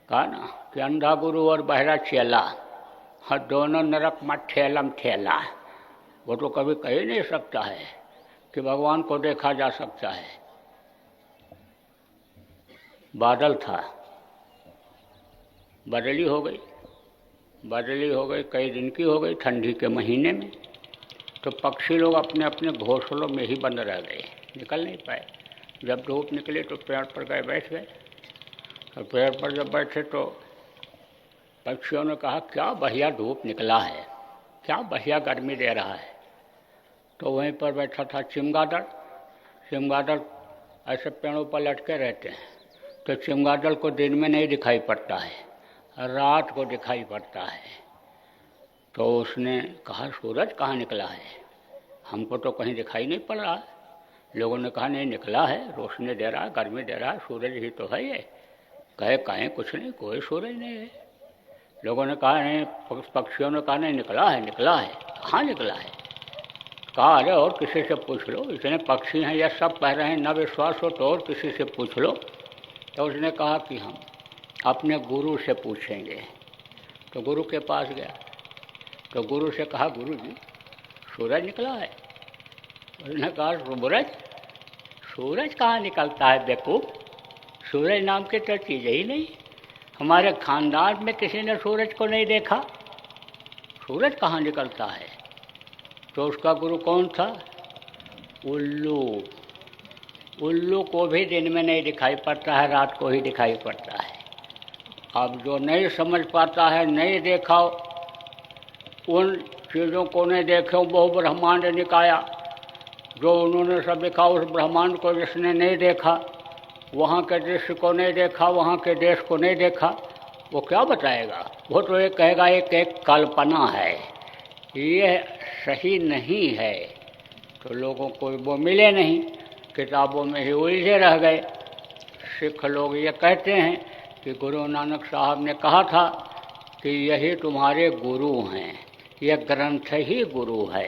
कहा ना कि अंधा गुरु और बहरा चेला, दोनों नरक मत ठेलम ठेला। वो तो कभी कह ही नहीं सकता है कि भगवान को देखा जा सकता है। बादल था, बदली हो गई, बदली हो गई, कई दिन की हो गई, ठंडी के महीने में। तो पक्षी लोग अपने अपने घोंसलों में ही बंद रह गए, निकल नहीं पाए। जब धूप निकली तो पेड़ पर गए बैठ गए। और पेड़ पर जब बैठे तो पक्षियों ने कहा, क्या बढ़िया धूप निकला है, क्या बढ़िया गर्मी दे रहा है। तो वहीं पर बैठा था चमगादड़। चमगादड़ ऐसे पेड़ों पर लटके रहते हैं, तो चमगादड़ को दिन में नहीं दिखाई पड़ता है, रात को दिखाई पड़ता है। तो उसने कहा, सूरज कहाँ निकला है, हमको तो कहीं दिखाई नहीं पड़ रहा। लोगों ने कहा, नहीं निकला है, रोशनी दे रहा है, गर्मी दे रहा है, सूरज ही तो है ये। कहे कहें कुछ नहीं, कोई सूरज नहीं है। लोगों ने कहा नहीं, पक्षियों ने कहा नहीं निकला है, निकला है, कहाँ निकला है। कहा, अरे और किसी से पूछ लो, इतने पक्षी हैं, यह सब कह रहे हैं, न विश्वास हो तो और किसी से पूछ लो। तो उसने कहा कि हम अपने गुरु से पूछेंगे। तो गुरु के पास गया, तो गुरु से कहा, गुरु जी सूरज निकला है। उसने कहा, सूरज, सूरज कहाँ निकलता है बेवकूफ़, सूरज नाम की तो चीज़ ही नहीं, हमारे खानदान में किसी ने सूरज को नहीं देखा, सूरज कहाँ निकलता है। तो उसका गुरु कौन था, उल्लू। उल्लू को भी दिन में नहीं दिखाई पड़ता है, रात को ही दिखाई पड़ता है। अब जो नहीं समझ पाता है, नहीं देखा, उन चीज़ों को नहीं देखे, बहु ब्रह्मांड निकाया, जो उन्होंने सब देखा, उस ब्रह्मांड को जिसने नहीं देखा, वहाँ के दृश्य को नहीं देखा, वहाँ के देश को नहीं देखा, वो क्या बताएगा। वो तो ये कहेगा एक एक कल्पना है, ये सही नहीं है। तो लोगों को वो मिले नहीं, किताबों में ही उलझे रह गए। सिख लोग ये कहते हैं कि गुरु नानक साहब ने कहा था कि यही तुम्हारे गुरु हैं, यह ग्रंथ ही गुरु है।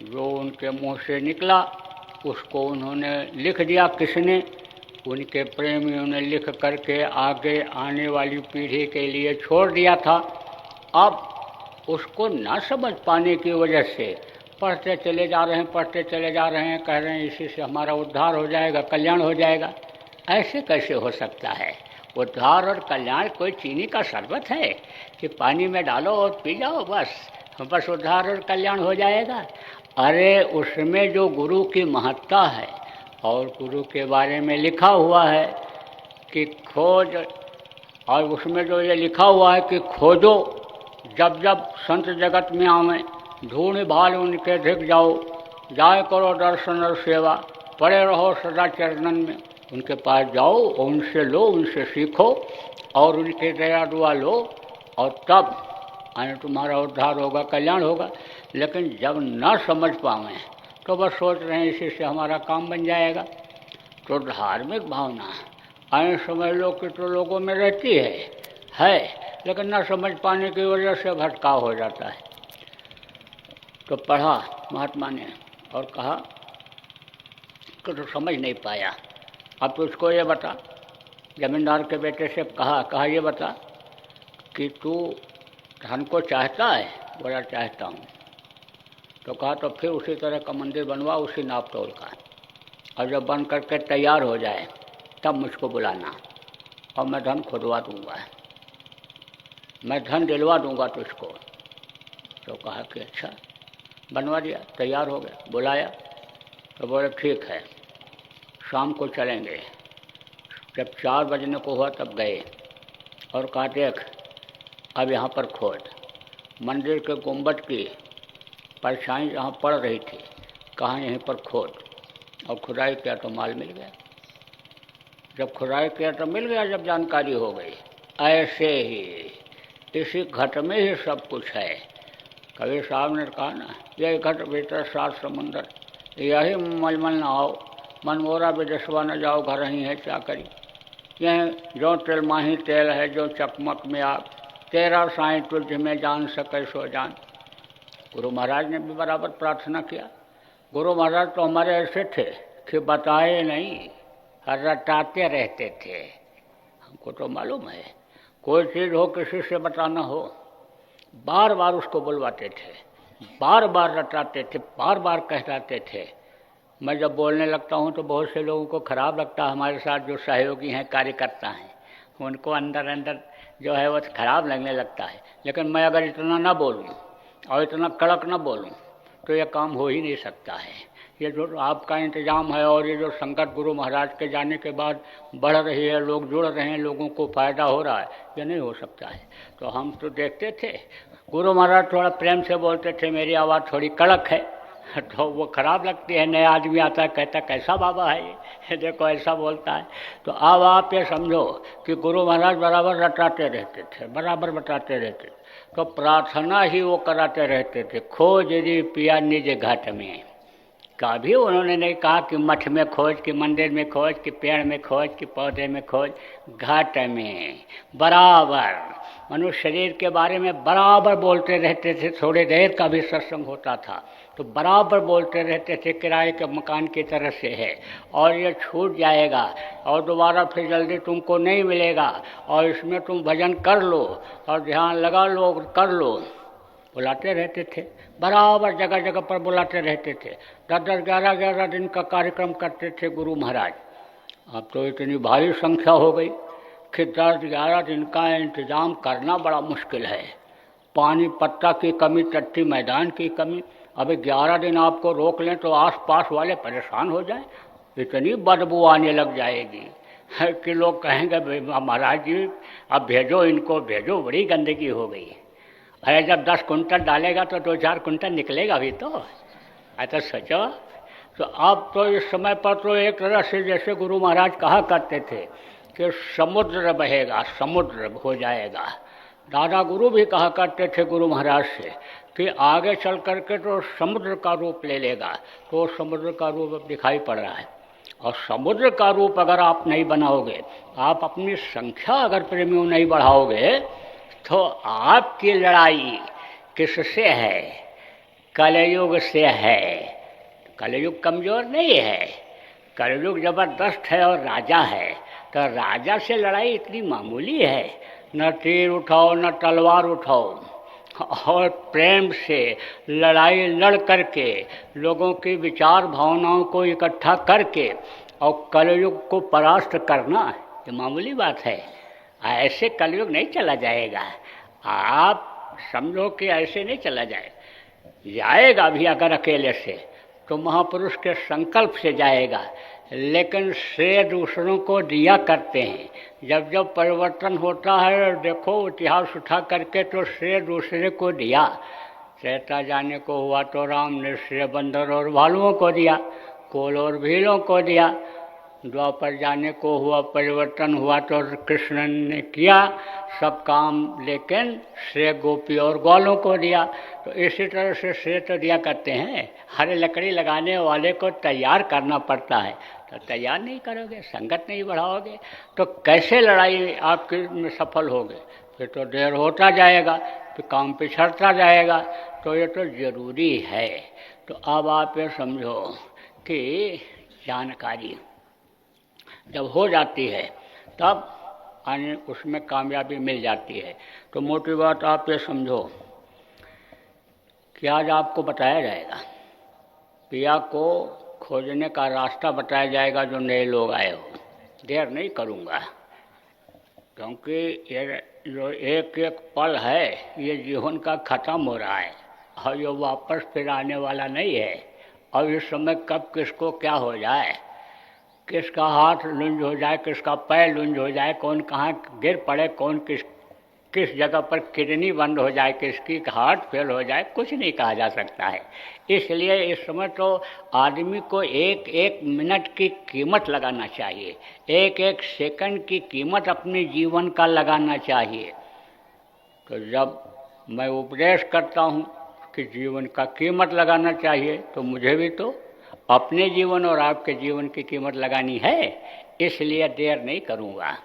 जो उनके मुंह से निकला उसको उन्होंने लिख दिया, किसने, उनके प्रेमियों ने लिख करके आगे आने वाली पीढ़ी के लिए छोड़ दिया था। अब उसको ना समझ पाने की वजह से पढ़ते चले जा रहे हैं, पढ़ते चले जा रहे हैं, कह रहे हैं इसी से हमारा उद्धार हो जाएगा, कल्याण हो जाएगा। ऐसे कैसे हो सकता है। उद्धार और कल्याण कोई चीनी का शरबत है कि पानी में डालो और पी जाओ, बस उद्धार और कल्याण हो जाएगा। अरे उसमें जो गुरु की महत्ता है और गुरु के बारे में लिखा हुआ है कि खोज, और उसमें जो ये लिखा हुआ है कि खोजो, जब जब संत जगत में आवे, ढूंढ भाल उनके धिक जाओ, जाए करो दर्शन और सेवा, पड़े रहो सदा चरणन में, उनके पास जाओ, उनसे लो, उनसे सीखो और उनके दया दुआ लो, और तब आने तुम्हारा उद्धार होगा, कल्याण होगा। लेकिन जब न समझ पावें तो बस सोच रहे हैं इसी से हमारा काम बन जाएगा। तो धार्मिक भावना आए समझ लो कि तो लोगों में रहती है, लेकिन न समझ पाने की वजह से भटकाव हो जाता है। तो पढ़ा महात्मा ने और कहा कि तो समझ नहीं पाया, अब तो उसको ये बता, जमींदार के बेटे से कहा ये बता कि तू धन को चाहता है। बोला चाहता हूँ। तो कहा तो फिर उसी तरह का मंदिर बनवा, उसी नाप तोल का, और जब बन करके तैयार हो जाए तब मुझको बुलाना और मैं धन खुदवा दूंगा, मैं धन दिलवा दूंगा तुझको। तो कहा कि अच्छा, बनवा दिया, तैयार हो गया, बुलाया तो बोले ठीक है, शाम को चलेंगे। जब 4 बजने को हुआ तब गए और कहा देख अब यहाँ पर खोद। मंदिर के गुंबद की परछाई जहाँ पड़ रही थी, कहाँ यहीं पर खोद, और खुदाई किया तो माल मिल गया। जब खुदाई किया तो मिल गया, जब जानकारी हो गई। ऐसे ही इसी घट में ही सब कुछ है। कबीर साहब ने कहा ना, यही घट भीतर 7 समुंदर, यही मलमल न आओ, मन मोरा विदेशवा न जाओ, घर ही है चाकरी। यह जो तेल माही तेल है, जो चकमक में आग, तेरा साईं तुझ में जान सके सो जान। गुरु महाराज ने भी बराबर प्रार्थना किया। गुरु महाराज तो हमारे ऐसे थे कि बताए नहीं, रटाते रहते थे। हमको तो मालूम है, कोई चीज़ हो किसी से बताना हो, बार बार उसको बुलवाते थे, बार बार रटाते थे, बार बार कहलाते थे। मैं जब बोलने लगता हूँ तो बहुत से लोगों को खराब लगता है, हमारे साथ जो सहयोगी हैं, कार्यकर्ता हैं, उनको अंदर अंदर जो है वो खराब लगने लगता है। लेकिन मैं अगर इतना ना बोलूँ और इतना कड़क ना बोलूँ तो यह काम हो ही नहीं सकता है। ये जो आपका इंतजाम है और ये जो संकट गुरु महाराज के जाने के बाद बढ़ रही है, लोग जुड़ रहे हैं, लोगों को फायदा हो रहा है, ये नहीं हो सकता है। तो हम तो देखते थे गुरु महाराज थोड़ा प्रेम से बोलते थे, मेरी आवाज़ थोड़ी कड़क है तो वो खराब लगती है। नया आदमी आता है, कहता कैसा बाबा है ये देखो ऐसा बोलता है। तो अब आप ये समझो कि गुरु महाराज बराबर रटाते रहते थे, बराबर बताते रहते थे। तो प्रार्थना ही वो कराते रहते थे, खोज री पिया निज घाट में। कभी उन्होंने नहीं कहा कि मठ में खोज, कि मंदिर में खोज, कि पेड़ में खोज, कि पौधे में खोज, घाट में बराबर। मनुष्य शरीर के बारे में बराबर बोलते रहते थे। थोड़ी देर का भी सत्संग होता था तो बराबर बोलते रहते थे, किराए के मकान की तरह से है और ये छूट जाएगा और दोबारा फिर जल्दी तुमको नहीं मिलेगा, और इसमें तुम भजन कर लो और ध्यान लगा लो, कर लो। बुलाते रहते थे, बराबर जगह जगह पर बुलाते रहते थे। 10-10, 11-11 दिन का कार्यक्रम करते थे गुरु महाराज। अब तो इतनी भारी संख्या हो गई कि 10-11 दिन का इंतजाम करना बड़ा मुश्किल है। पानी पत्ता की कमी, टट्टी मैदान की कमी। अभी 11 दिन आपको रोक लें तो आस पास वाले परेशान हो जाएं, इतनी बदबू आने लग जाएगी कि लोग कहेंगे महाराज जी अब भेजो इनको, भेजो, बड़ी गंदगी हो गई। अरे जब 10 कुंटल डालेगा तो 2-4 कुंटल निकलेगा भी तो। ऐसा सोचो। तो अब तो इस समय पर तो एक तरह से जैसे गुरु महाराज कहा करते थे कि समुद्र बहेगा, समुद्र हो जाएगा। दादा गुरु भी कहा करते थे गुरु महाराज से कि आगे चल करके तो समुद्र का रूप ले लेगा। तो समुद्र का रूप अब दिखाई पड़ रहा है। और समुद्र का रूप अगर आप नहीं बनाओगे, आप अपनी संख्या अगर प्रेमियों नहीं बढ़ाओगे, तो आपकी लड़ाई किससे है? कलयुग से है। कलयुग कमजोर नहीं है, कलयुग जबरदस्त है और राजा है। तो राजा से लड़ाई इतनी मामूली है। न तीर उठाओ न तलवार उठाओ, और प्रेम से लड़ाई लड़ करके लोगों की विचार भावनाओं को इकट्ठा करके और कलयुग को परास्त करना, ये मामूली बात है। ऐसे कलयुग नहीं चला जाएगा। आप समझो कि ऐसे नहीं चला जाएगा भी अगर अकेले से तो महापुरुष के संकल्प से जाएगा। लेकिन श्रेय दूसरों को दिया करते हैं। जब जब परिवर्तन होता है, देखो इतिहास उठा करके, तो श्रेय दूसरे को दिया। त्रेता जाने को हुआ तो राम ने श्रेय बंदर और भालुओं को दिया, कोल और भीलों को दिया। द्वापर जाने को हुआ, परिवर्तन हुआ तो कृष्ण ने किया सब काम, लेकिन श्रेय गोपी और ग्वालों को दिया। तो इसी तरह से श्रेय तो दिया करते हैं। हर लकड़ी लगाने वाले को तैयार करना पड़ता है। तो तैयार नहीं करोगे, संगत नहीं बढ़ाओगे, तो कैसे लड़ाई आपके में सफल होगे? फिर तो देर होता जाएगा, फिर काम पिछड़ता जाएगा। तो ये तो जरूरी है। तो अब आप ये समझो कि जानकारी जब हो जाती है तब उसमें कामयाबी मिल जाती है। तो मोटी बात आप ये समझो कि आज आपको बताया जाएगा, पिया को खोजने का रास्ता बताया जाएगा जो नए लोग आए हो। देर नहीं करूँगा, क्योंकि ये जो एक एक पल है ये जीवन का ख़त्म हो रहा है और ये वापस फिर आने वाला नहीं है। और इस समय कब किसको क्या हो जाए, किसका हाथ लुंज हो जाए, किसका पैर लुंज हो जाए, कौन कहाँ गिर पड़े, कौन किस जगह पर किडनी बंद हो जाए, किसकी हार्ट फेल हो जाए, कुछ नहीं कहा जा सकता है। इसलिए इस समय तो आदमी को एक एक मिनट की कीमत लगाना चाहिए, एक एक सेकंड की कीमत अपने जीवन का लगाना चाहिए। तो जब मैं उपदेश करता हूँ कि जीवन का कीमत लगाना चाहिए, तो मुझे भी तो अपने जीवन और आपके जीवन की कीमत लगानी है। इसलिए देर नहीं करूँगा,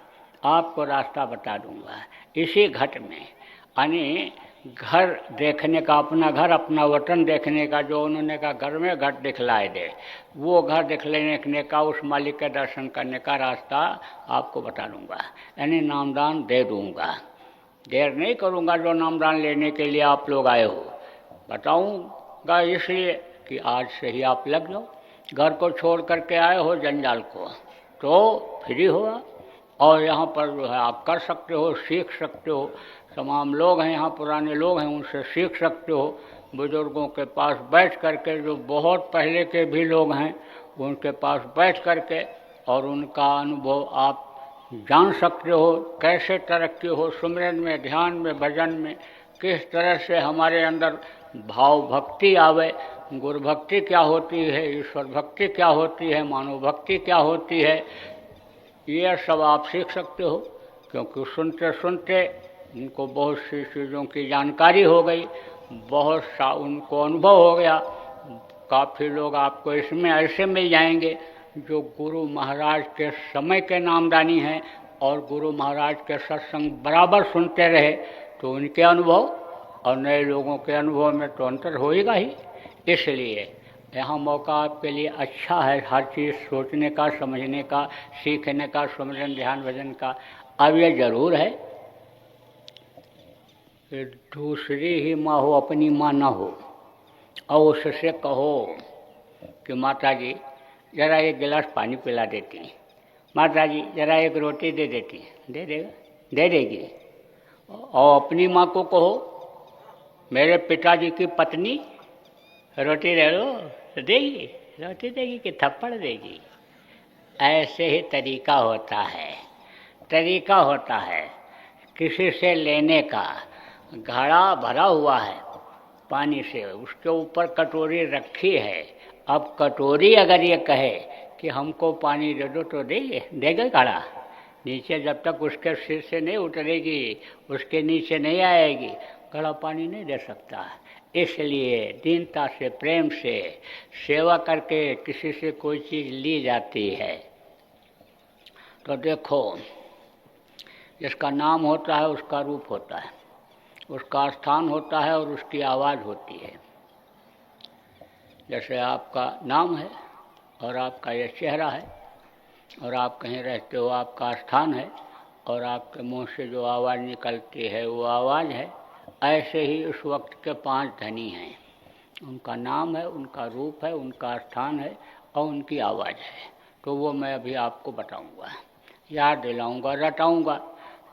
आपको रास्ता बता दूंगा। इसी घट में यानी घर देखने का, अपना घर अपना वतन देखने का, जो उन्होंने कहा घर में घट दिखलाए दे, वो घर दिखलाने का, उस मालिक के दर्शन करने का रास्ता आपको बता दूंगा, यानी नामदान दे दूंगा। देर नहीं करूंगा। जो नामदान लेने के लिए आप लोग आए हो, बताऊंगा इसलिए कि आज से ही आप लग जाओ। घर को छोड़ करके आए हो जंजाल को, तो फ्री हुआ और यहाँ पर जो है आप कर सकते हो, सीख सकते हो। तमाम लोग हैं यहाँ, पुराने लोग हैं, उनसे सीख सकते हो। बुजुर्गों के पास बैठ करके, जो बहुत पहले के भी लोग हैं, उनके पास बैठ करके और उनका अनुभव आप जान सकते हो। कैसे तरक्की हो सुमिरन में, ध्यान में, भजन में, किस तरह से हमारे अंदर भाव भक्ति आवे, गुरु भक्ति क्या होती है, ईश्वर भक्ति क्या होती है, मानव भक्ति क्या होती है, ये सब आप सीख सकते हो। क्योंकि सुनते सुनते उनको बहुत सी चीज़ों की जानकारी हो गई, बहुत सा उनको अनुभव हो गया। काफ़ी लोग आपको इसमें ऐसे मिल जाएंगे जो गुरु महाराज के समय के नामदानी हैं और गुरु महाराज के सत्संग बराबर सुनते रहे, तो उनके अनुभव और नए लोगों के अनुभव में तो अंतर होएगा ही। इसलिए यहाँ मौका आपके लिए अच्छा है, हर चीज़ सोचने का, समझने का, सीखने का, सुमिरन ध्यान भजन का। अब ये जरूर है कि दूसरी ही माँ हो, अपनी माँ ना हो, और उससे कहो कि माता जी ज़रा एक गिलास पानी पिला देती, माता जी ज़रा एक रोटी दे देती, दे देगा, दे देगी। और अपनी माँ को कहो मेरे पिताजी की पत्नी रोटी दे दो, तो देगी, रोटी देगी कि थप्पड़ देगी। ऐसे ही तरीका होता है, तरीका होता है किसी से लेने का। घड़ा भरा हुआ है पानी से, उसके ऊपर कटोरी रखी है। अब कटोरी अगर ये कहे कि हमको पानी दे दो तो देगा घड़ा? नीचे जब तक उसके सिर से नहीं उतरेगी, उसके नीचे नहीं आएगी, घड़ा पानी नहीं दे सकता। इसलिए दीनता से, प्रेम से सेवा करके किसी से कोई चीज़ ली जाती है। तो देखो, जिसका नाम होता है उसका रूप होता है, उसका स्थान होता है और उसकी आवाज़ होती है। जैसे आपका नाम है और आपका ये चेहरा है और आप कहीं रहते हो, आपका स्थान है, और आपके मुंह से जो आवाज़ निकलती है वो आवाज़ है। ऐसे ही उस वक्त के 5 धनी हैं, उनका नाम है, उनका रूप है, उनका स्थान है और उनकी आवाज़ है। तो वो मैं अभी आपको बताऊंगा, याद दिलाऊंगा, रटाऊंगा।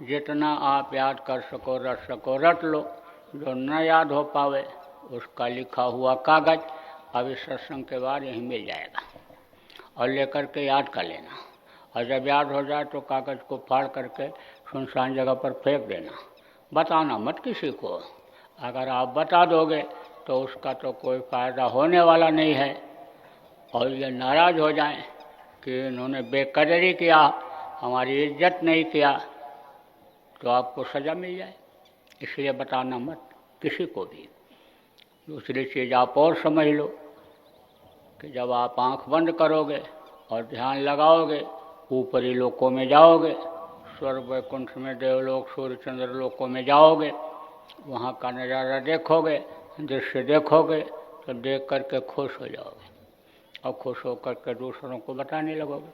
जितना आप याद कर सको, रट सको, रट लो। जो न याद हो पावे उसका लिखा हुआ कागज़ अभी सत्संग के बाद यहीं मिल जाएगा और लेकर के याद कर लेना। और जब याद हो जाए तो कागज़ को फाड़ करके सुनसान जगह पर फेंक देना। बताना मत किसी को। अगर आप बता दोगे तो उसका तो कोई फ़ायदा होने वाला नहीं है, और ये नाराज़ हो जाएं कि इन्होंने बेकदरी किया, हमारी इज्जत नहीं किया, तो आपको सज़ा मिल जाए। इसलिए बताना मत किसी को भी। दूसरी चीज़ आप और समझ लो कि जब आप आंख बंद करोगे और ध्यान लगाओगे, ऊपरी लोकों में जाओगे, स्वर्ग वैकुंठ में, देवलोक, सूर्य चंद्र लोकों में जाओगे, वहाँ का नज़ारा देखोगे, दृश्य देखोगे, तो देख करके खुश हो जाओगे और खुश होकर के दूसरों को बताने लगोगे।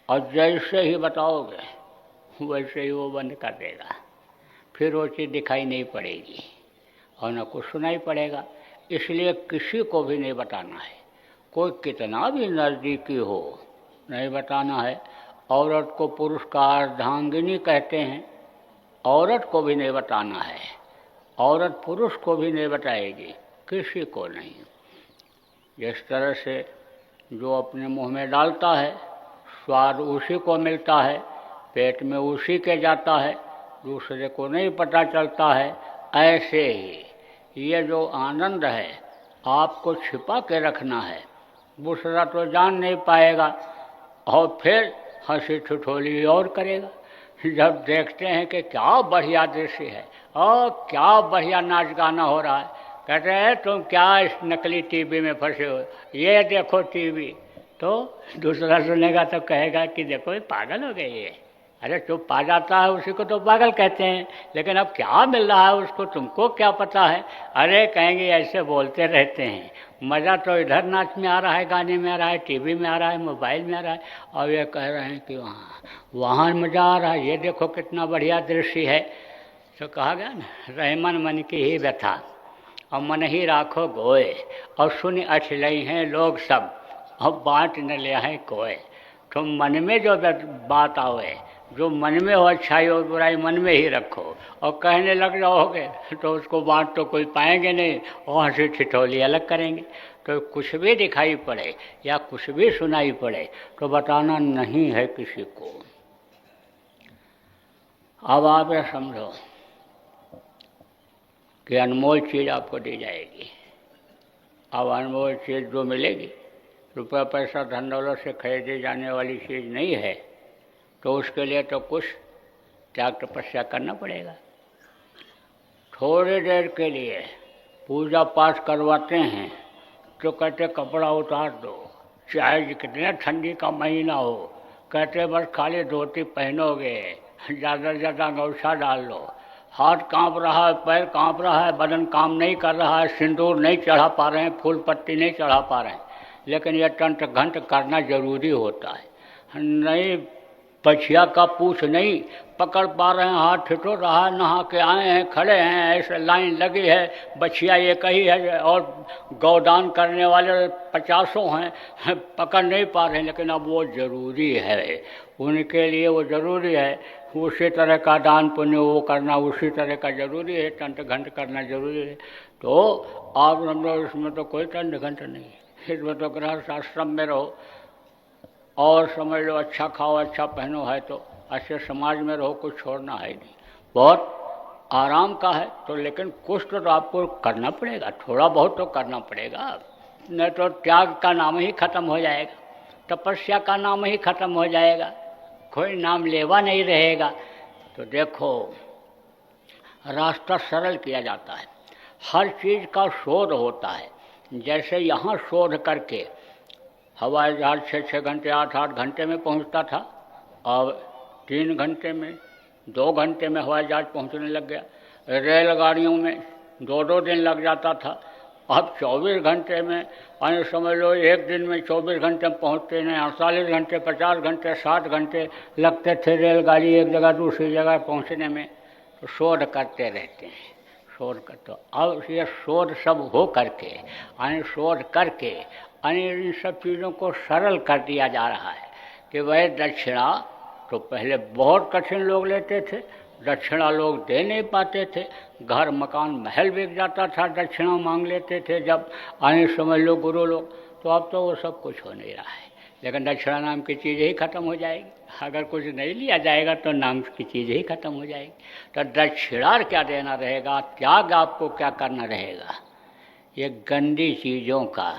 और जैसे ही बताओगे वैसे ही वो बंद कर देगा, फिर वो चीज़ दिखाई नहीं पड़ेगी और न कुछ सुनाई पड़ेगा। इसलिए किसी को भी नहीं बताना है, कोई कितना भी नज़दीकी हो, नहीं बताना है। औरत को पुरुष का अर्धांगिनी कहते हैं, औरत को भी नहीं बताना है, औरत पुरुष को भी नहीं बताएगी, किसी को नहीं। जिस तरह से जो अपने मुंह में डालता है स्वाद उसी को मिलता है, पेट में उसी के जाता है, दूसरे को नहीं पता चलता है। ऐसे ही ये जो आनंद है आपको छिपा के रखना है, दूसरा तो जान नहीं पाएगा और फिर हंसी ठिठोली और करेगा। जब देखते हैं कि क्या बढ़िया दृश्य है और क्या बढ़िया नाच गाना हो रहा है, कहते हैं तुम क्या इस नकली टीवी में फंसे हो, ये देखो टीवी। तो दूसरा सुनेगा तो कहेगा कि देखो ये पागल हो गए ये। अरे जो पा जाता है उसी को तो पागल कहते हैं, लेकिन अब क्या मिल रहा है उसको तुमको क्या पता है। अरे कहेंगे ऐसे बोलते रहते हैं, मज़ा तो इधर नाच में आ रहा है, गाने में आ रहा है, टीवी में आ रहा है, मोबाइल में आ रहा है, और ये कह रहे हैं कि वहाँ मज़ा आ रहा है, ये देखो कितना बढ़िया दृश्य है। तो कहा गया ना, रहमन मन की ही व्यथा। और मन ही राखो गोए, और सुन अछलई हैं लोग सब, अब बाँट न ले हैं कोय। तो मन में जो बात आवे, जो मन में हो अच्छाई और बुराई मन में ही रखो, और कहने लग जाओगे तो उसको बांट तो कोई पाएंगे नहीं, और हंसी ठिठोली अलग करेंगे। तो कुछ भी दिखाई पड़े या कुछ भी सुनाई पड़े तो बताना नहीं है किसी को। अब आप ये समझो कि अनमोल चीज़ आपको दी जाएगी। अब अनमोल चीज़ जो मिलेगी, रुपया पैसा धन दौलत से खरीदी जाने वाली चीज़ नहीं है, तो उसके लिए तो कुछ त्याग तपस्या करना पड़ेगा। थोड़ी देर के लिए पूजा पाठ करवाते हैं तो कहते कपड़ा उतार दो, चाहे कितने ठंडी का महीना हो, कहते बस खाली धोती पहनोगे, ज़्यादा से ज़्यादा गौछा डाल लो। हाथ कांप रहा है, पैर कांप रहा है, बदन काम नहीं कर रहा है, सिंदूर नहीं चढ़ा पा रहे हैं, फूल पत्ती नहीं चढ़ा पा रहे हैं, लेकिन यह तंत्र घंट करना जरूरी होता है। नहीं बछिया का पूछ नहीं पकड़ पा रहे हैं, हाथ ठिठुर रहा है, नहा के आए हैं, खड़े हैं, ऐसे लाइन लगी है, बछिया एक ही है और गौदान करने वाले 50 हैं, पकड़ नहीं पा रहे हैं, लेकिन अब वो ज़रूरी है, उनके लिए वो ज़रूरी है। उसी तरह का दान पुण्य वो करना उसी तरह का ज़रूरी है, तंत्र घंट करना ज़रूरी है। तो आप समझो इसमें तो कोई तंत्र घंट नहीं है, इसमें तो गृहस्थ आश्रम में रहो और समझ लो अच्छा खाओ अच्छा पहनो है तो अच्छे समाज में रहो, कुछ छोड़ना है नहीं, बहुत आराम का है। तो लेकिन कुछ तो आपको करना पड़ेगा, थोड़ा बहुत तो करना पड़ेगा, नहीं तो त्याग का नाम ही खत्म हो जाएगा, तपस्या का नाम ही खत्म हो जाएगा, कोई नाम लेवा नहीं रहेगा। तो देखो रास्ता सरल किया जाता है, हर चीज़ का शोध होता है। जैसे यहाँ शोध करके हवाई जहाज 6-6 घंटे 8-8 घंटे में पहुँचता था, अब 3 घंटे में 2 घंटे में हवाई जहाज पहुँचने लग गया। रेलगाड़ियों में 2-2 दिन लग जाता था, अब 24 घंटे में, यानी समझ लो एक दिन में 24 घंटे में पहुँचते नहीं, 48 घंटे 50 घंटे 60 घंटे लगते थे रेलगाड़ी एक जगह दूसरी जगह पहुँचने में। तो शोध करते रहते हैं, शोध कर, तो अब ये शोध सब हो करके यानी शोध करके यानी इन सब चीज़ों को सरल कर दिया जा रहा है कि वह दक्षिणा तो पहले बहुत कठिन लोग लेते थे, दक्षिणा लोग दे नहीं पाते थे, घर मकान महल बिक जाता था, दक्षिणा मांग लेते थे जब आने समझ लो गुरु लोग। तो अब तो वो सब कुछ हो नहीं रहा है, लेकिन दक्षिणा नाम की चीज़ ही खत्म हो जाएगी, अगर कुछ नहीं लिया जाएगा तो नाम की चीज़ ही खत्म हो जाएगी। तो दक्षिणा क्या देना रहेगा, त्याग आपको क्या करना रहेगा, ये गंदी चीज़ों का,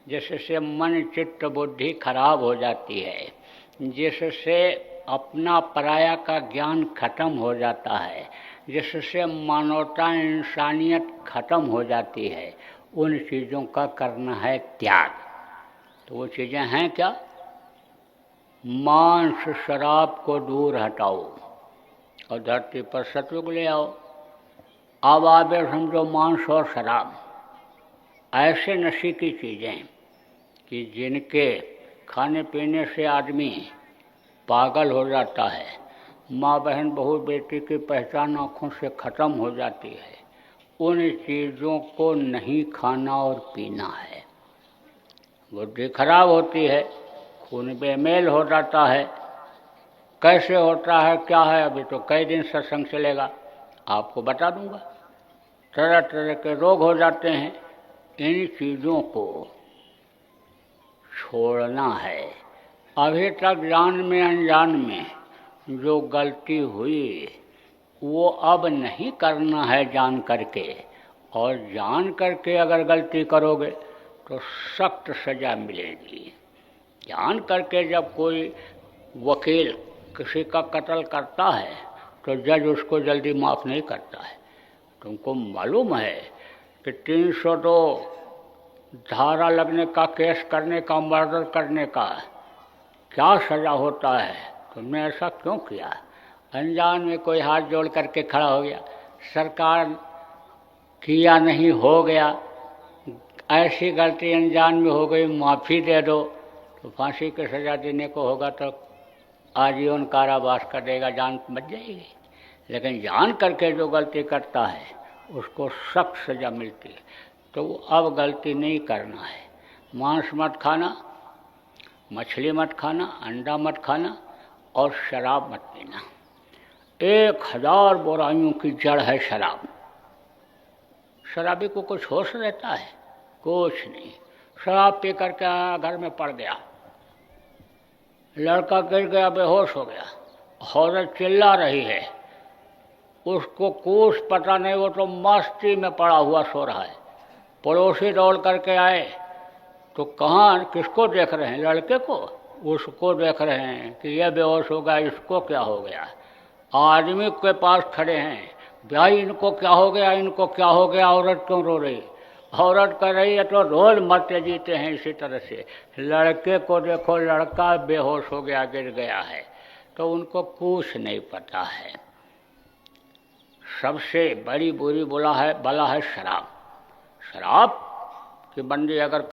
जिससे मन चित्त बुद्धि खराब हो जाती है, जिससे अपना पराया का ज्ञान खत्म हो जाता है, जिससे मानवता इंसानियत खत्म हो जाती है, उन चीज़ों का करना है त्याग। तो वो चीज़ें हैं क्या, मांस शराब को दूर हटाओ और धरती पर सत्युग ले आओ। अब आगे समझो मांस और शराब ऐसे नशे की चीज़ें कि जिनके खाने पीने से आदमी पागल हो जाता है, माँ बहन बहू बेटी की पहचान आँखों से ख़त्म हो जाती है, उन चीज़ों को नहीं खाना और पीना है। बुद्धि खराब होती है, खून बेमेल हो जाता है, कैसे होता है क्या है अभी तो कई दिन सत्संग चलेगा, आपको बता दूंगा। तरह तरह के रोग हो जाते हैं, इन चीज़ों को छोड़ना है। अभी तक जान में अनजान में जो गलती हुई वो अब नहीं करना है जान करके, और जान करके अगर गलती करोगे तो सख्त सज़ा मिलेगी। जान करके जब कोई वकील किसी का कत्ल करता है तो जज उसको जल्दी माफ़ नहीं करता है। तुमको मालूम है कि 302 धारा लगने का, केस करने का, मर्डर करने का क्या सज़ा होता है, तुमने ऐसा क्यों किया। अनजान में कोई हाथ जोड़ करके खड़ा हो गया, सरकार किया नहीं हो गया, ऐसी गलती अनजान में हो गई, माफ़ी दे दो, तो फांसी की सज़ा देने को होगा तो आजीवन कारावास कर देगा, जान बच जाएगी। लेकिन जान करके जो गलती करता है उसको सख्त सजा मिलती है। तो अब गलती नहीं करना है। मांस मत खाना, मछली मत खाना, अंडा मत खाना और शराब मत पीना। 1000 बुराइयों की जड़ है शराब। शराबी को कुछ होश रहता है? कुछ नहीं। शराब पी करके आया, घर में पड़ गया, लड़का गिर गया, बेहोश हो गया, औरत चिल्ला रही है, उसको कुछ पता नहीं, वो तो मस्ती में पड़ा हुआ सो रहा है। पड़ोसी दौड़ करके आए तो कहाँ, किसको देख रहे हैं? लड़के को। उसको देख रहे हैं कि यह बेहोश हो गया, इसको क्या हो गया। आदमी के पास खड़े हैं, भाई इनको क्या हो गया, इनको क्या हो गया, औरत क्यों रो रही? औरत कर रही है तो रोज मरते जीते हैं इसी तरह से। लड़के को देखो, लड़का बेहोश हो गया, गिर गया है, तो उनको कुछ नहीं पता है। सबसे बड़ी बुरी बला है शराब। शराब कि बंदी अगर